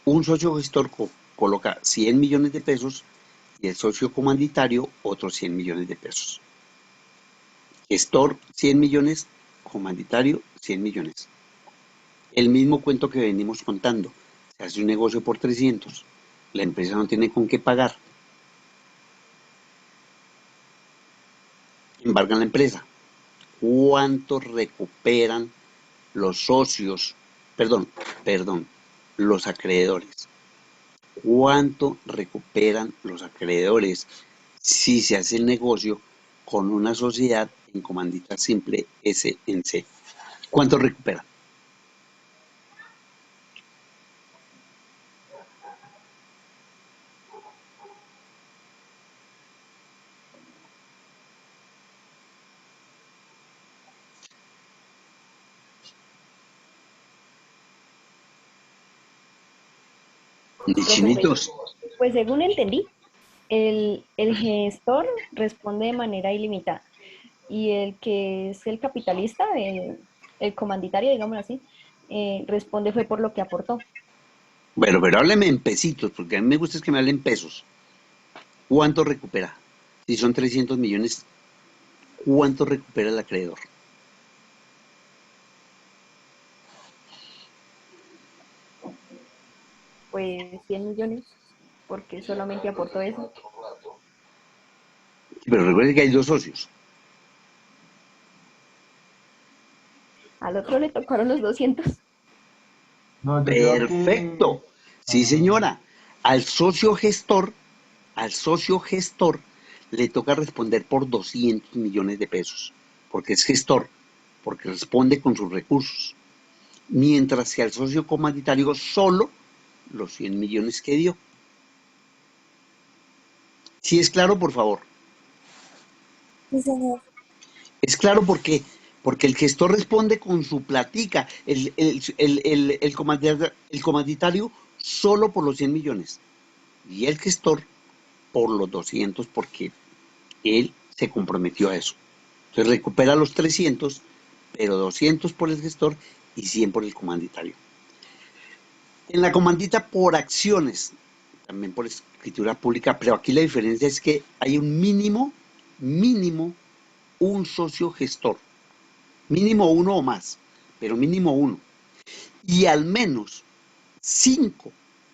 Un socio gestor coloca 100 millones de pesos y el socio comanditario otros 100 millones de pesos. Gestor 100 millones, comanditario 100 millones. El mismo cuento que venimos contando. Se hace un negocio por 300. La empresa no tiene con qué pagar. Embargan la empresa. ¿Cuánto recuperan los socios? Perdón, los acreedores. ¿Cuánto recuperan los acreedores si se hace el negocio con una sociedad en comandita simple S en C? ¿Cuánto recuperan? Mis Profe, chinitos. pues según entendí, el gestor responde de manera ilimitada y el que es el capitalista, el comanditario, digámoslo así, responde fue por lo que aportó. Bueno, pero hábleme en pesitos, porque a mí me gusta es que me hablen pesos. ¿Cuánto recupera? Si son 300 millones, ¿cuánto recupera el acreedor? Pues 100 millones, porque solamente aportó eso. Pero recuerde que hay dos socios. Al otro le tocaron los 200. No, yo creo Perfecto. que... Sí, señora. Al socio gestor le toca responder por 200 millones de pesos, porque es gestor, porque responde con sus recursos. Mientras que al socio comanditario solo los 100 millones que dio. ¿Sí es claro, por favor? Sí, señor. Es claro porque el gestor responde con su platica, el comanditario solo por los 100 millones y el gestor por los 200 porque él se comprometió a eso. Entonces recupera los 300, pero 200 por el gestor y 100 por el comanditario. En la comandita por acciones, también por escritura pública, pero aquí la diferencia es que hay un mínimo, un socio gestor. Mínimo uno o más, pero mínimo uno. Y al menos 5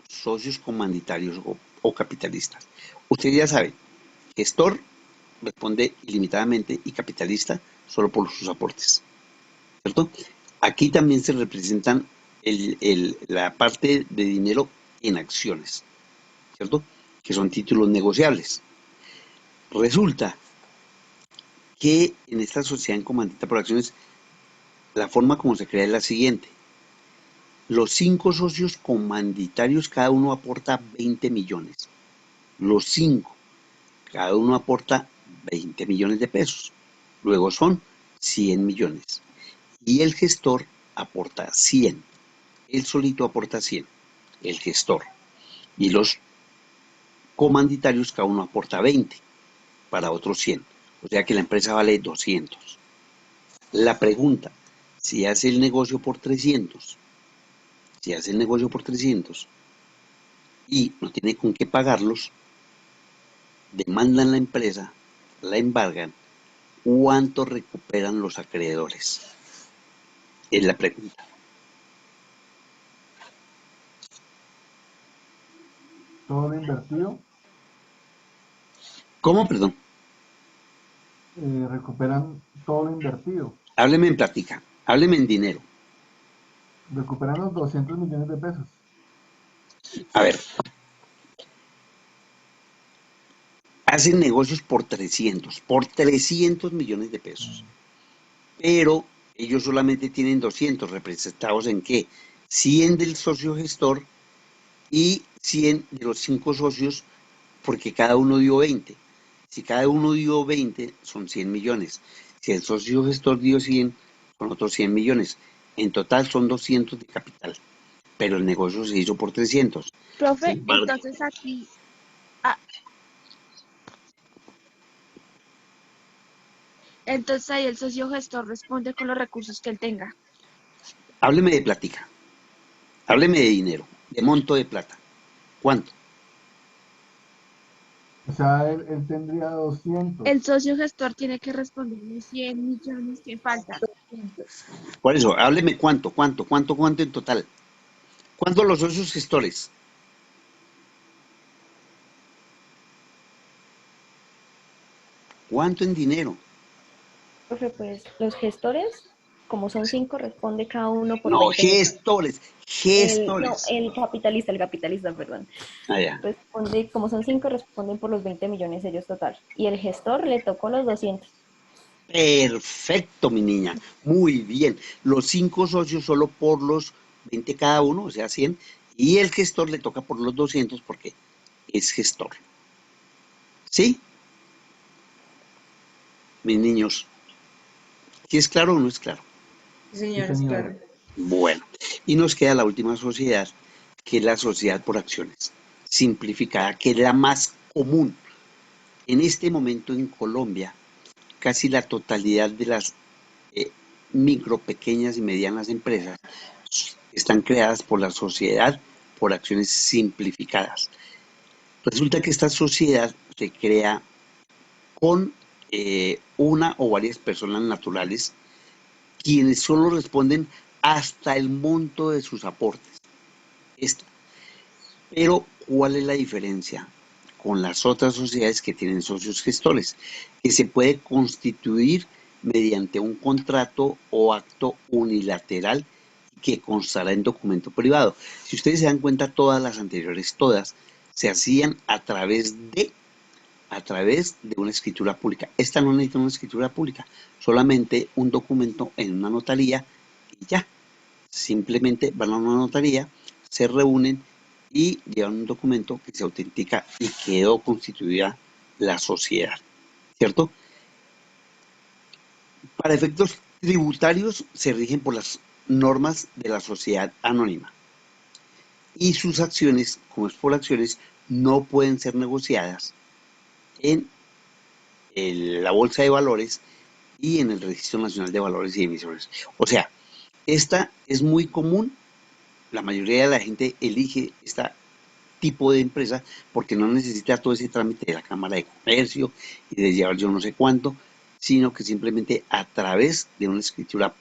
socios comandatarios o capitalistas. Usted ya sabe, gestor responde ilimitadamente y capitalista solo por sus aportes, ¿cierto? Aquí también se representan la parte de dinero en acciones, ¿cierto? Que son títulos negociables. Resulta que en esta sociedad en comandita por acciones, la forma como se crea es la siguiente. Los 5 socios comanditarios, cada uno aporta 20 millones. Los 5, cada uno aporta 20 millones de pesos. Luego son 100 millones. Y el gestor aporta 100. Él solito aporta 100, el gestor. Y los comanditarios, cada uno aporta 20 para otros 100. O sea que la empresa vale 200. La pregunta, si hace el negocio por 300, y no tiene con qué pagarlos, demandan la empresa, la embargan, ¿cuánto recuperan los acreedores? Es la pregunta. Todo lo invertido, ¿Cómo, perdón? recuperan todo lo invertido. Hábleme en plática, hábleme en dinero. Recuperan los 200 millones de pesos. A ver, hacen negocios por 300 millones de pesos. Pero ellos solamente tienen 200, representados en qué? 100 del socio gestor y 100 de los 5 socios, porque cada uno dio 20. Si cada uno dio 20, son 100 millones. Si el socio gestor dio 100, son otros 100 millones. En total son 200 de capital, pero el negocio se hizo por 300. Sin Profe, embargo, entonces aquí, ah, entonces ahí el socio gestor responde con los recursos que él tenga. hábleme de plática, hábleme de dinero, de monto de plata. ¿Cuánto? O sea, él tendría 200. El socio gestor tiene que responder los 100 millones que faltan. Por eso, hábleme cuánto en total. ¿Cuánto los socios gestores? ¿Cuánto en dinero? Profe, pues los gestores, como son 5, responde cada uno por No, 20 millones. gestores. No, el capitalista, perdón. Ah, ya. Responde, como son 5, responden por los 20 millones ellos total. Y el gestor le tocó los 200. Perfecto, mi niña. Muy bien. Los 5 socios solo por los 20 cada uno, o sea, 100. Y el gestor le toca por los 200 porque es gestor. ¿Sí? Mis niños, ¿sí es claro o no es claro? Señores, señor. claro. Bueno, y nos queda la última sociedad, que es la sociedad por acciones, simplificada, que es la más común. En este momento en Colombia, casi la totalidad de las micro, pequeñas y medianas empresas están creadas por la sociedad por acciones simplificadas. Resulta que esta sociedad se crea con una o varias personas naturales, quienes solo responden hasta el monto de sus aportes. Pero, ¿cuál es la diferencia con las otras sociedades que tienen socios gestores? Que se puede constituir mediante un contrato o acto unilateral que constará en documento privado. Si ustedes se dan cuenta, todas las anteriores, todas, se hacían a través de una escritura pública. Esta no necesita una escritura pública, solamente un documento en una notaría y ya. Simplemente van a una notaría, se reúnen y llevan un documento que se autentica y quedó constituida la sociedad, ¿cierto? Para efectos tributarios se rigen por las normas de la sociedad anónima y sus acciones, como es por acciones, no pueden ser negociadas en la Bolsa de Valores y en el Registro Nacional de Valores y Emisiones. O sea, esta es muy común, la mayoría de la gente elige este tipo de empresa porque no necesita todo ese trámite de la Cámara de Comercio y de llevar yo no sé cuánto, sino que simplemente a través de una escritura,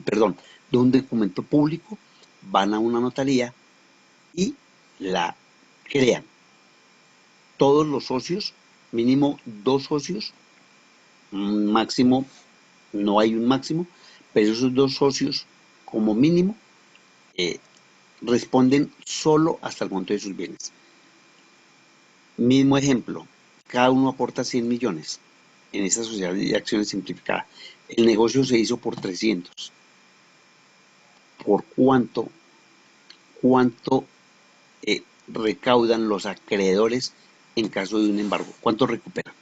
perdón, de un documento público, van a una notaría, y la crean. Todos los socios, mínimo 2 socios, máximo, no hay un máximo, pero esos 2 socios como mínimo responden solo hasta el monto de sus bienes. Mismo ejemplo, cada uno aporta 100 millones en esta sociedad de acciones simplificada. El negocio se hizo por 300. ¿Por cuánto recaudan los acreedores en caso de un embargo? ¿Cuánto recuperan?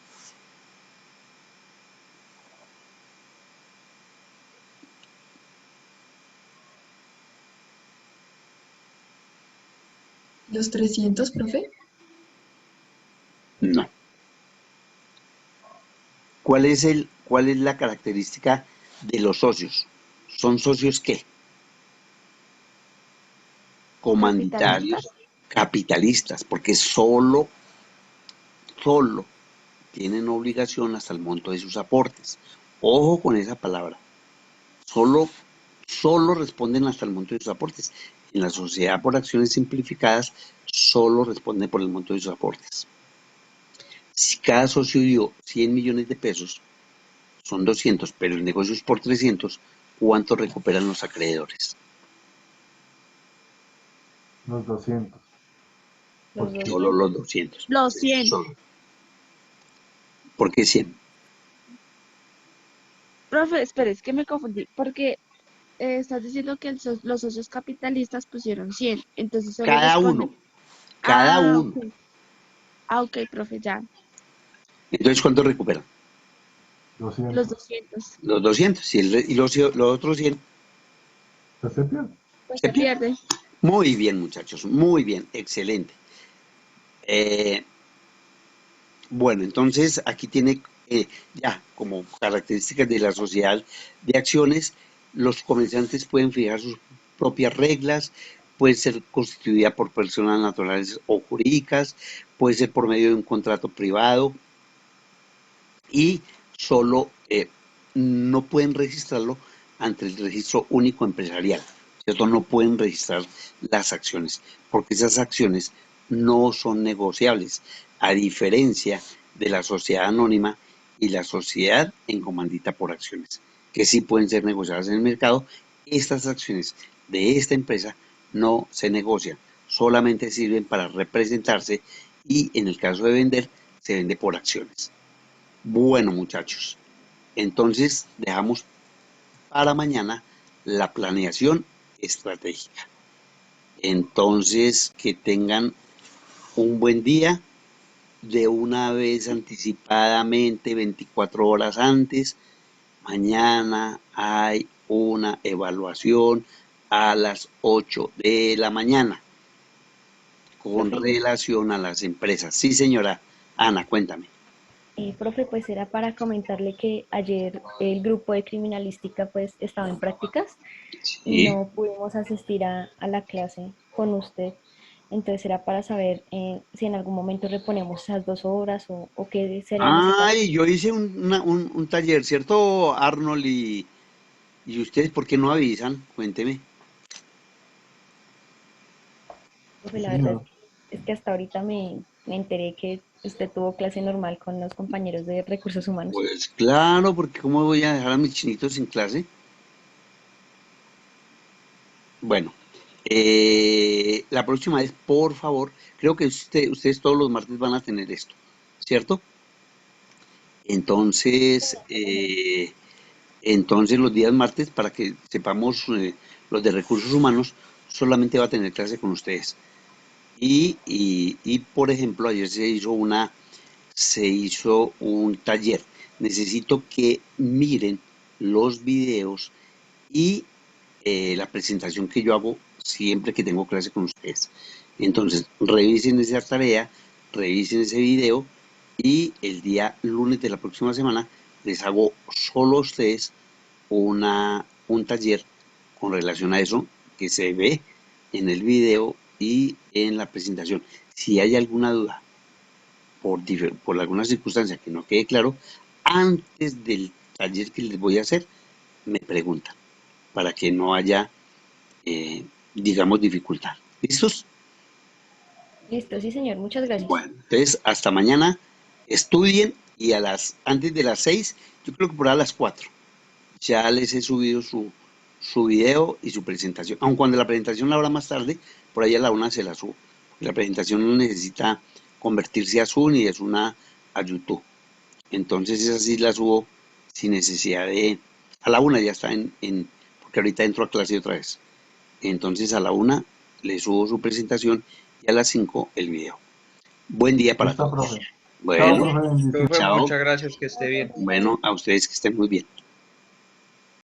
¿Los 300, profe? No. ¿Cuál es la característica de los socios? ¿Son socios qué? Comandatarios, capitalistas, porque solo tienen obligación hasta el monto de sus aportes. Ojo con esa palabra. Solo responden hasta el monto de sus aportes. En la sociedad por acciones simplificadas, solo responden por el monto de sus aportes. Si cada socio dio 100 millones de pesos, son 200, pero el negocio es por 300, ¿cuánto recuperan los acreedores? Los 200. Solo los 200. Los 100. Solo. ¿Por qué 100? Profe, espere, es que me confundí, porque estás diciendo que los socios capitalistas pusieron 100, entonces solo Cada responden. uno. Cada uno. Ok. Ok, profe, ya. Entonces, ¿cuánto recuperan? 200. Los 200. Los 200. Y los otros 100 Pues se pierde. Pues se se pierden. pierde. Muy bien, muchachos. Muy bien. Excelente. Bueno, entonces aquí tiene ya como características de la sociedad de acciones, los comerciantes pueden fijar sus propias reglas, puede ser constituida por personas naturales o jurídicas, puede ser por medio de un contrato privado y solo no pueden registrarlo ante el registro único empresarial, ¿cierto? No pueden registrar las acciones porque esas acciones no son negociables, a diferencia de la sociedad anónima y la sociedad en comandita por acciones, que sí pueden ser negociadas en el mercado. Estas acciones de esta empresa no se negocian, solamente sirven para representarse y en el caso de vender, se vende por acciones. Bueno, muchachos, entonces dejamos para mañana la planeación estratégica. Entonces, que tengan un buen día, de una vez anticipadamente, 24 horas antes. Mañana hay una evaluación a las 8 de la mañana con relación a las empresas. Sí, señora Ana, cuéntame. Profe, pues era para comentarle que ayer el grupo de criminalística pues estaba en prácticas y Sí. no pudimos asistir a la clase con usted. Entonces era para saber si en algún momento reponemos esas 2 horas o qué será en ese caso. Ay, yo hice un taller, ¿cierto, Arnold? ¿Y ustedes por qué no avisan? Cuénteme. Profe, la verdad es que hasta ahorita me enteré que usted tuvo clase normal con los compañeros de recursos humanos. Pues claro, porque ¿cómo voy a dejar a mis chinitos sin clase? Bueno, la próxima vez, por favor, creo que ustedes todos los martes van a tener esto, ¿cierto? Entonces, los días martes, para que sepamos, los de recursos humanos, solamente va a tener clase con ustedes. Y por ejemplo, ayer se hizo un taller. Necesito que miren los videos y la presentación que yo hago siempre que tengo clase con ustedes. Entonces, revisen esa tarea, revisen ese video y el día lunes de la próxima semana les hago solo a ustedes un taller con relación a eso que se ve en el video y en la presentación. Si hay alguna duda por alguna circunstancia que no quede claro, antes del taller que les voy a hacer, me preguntan para que no haya, digamos, dificultad. ¿Listos? Listo, sí, señor. Muchas gracias. Bueno, entonces hasta mañana estudien y antes de las 6, yo creo que por ahí a las 4, ya les he subido su video y su presentación. Aun cuando la presentación la hora más tarde, por ahí a la 1 se la subo. La presentación no necesita convertirse a Zoom y es una a YouTube. Entonces esa sí la subo sin necesidad de... A la 1 ya está porque ahorita entro a clase otra vez. Entonces a la 1 le subo su presentación y a las 5 el video. Buen día para Listo, todos. profe. Chao, Bueno, profe, bendiciones. Profe, chao. muchas gracias, que esté bien. Bueno, a ustedes que estén muy bien.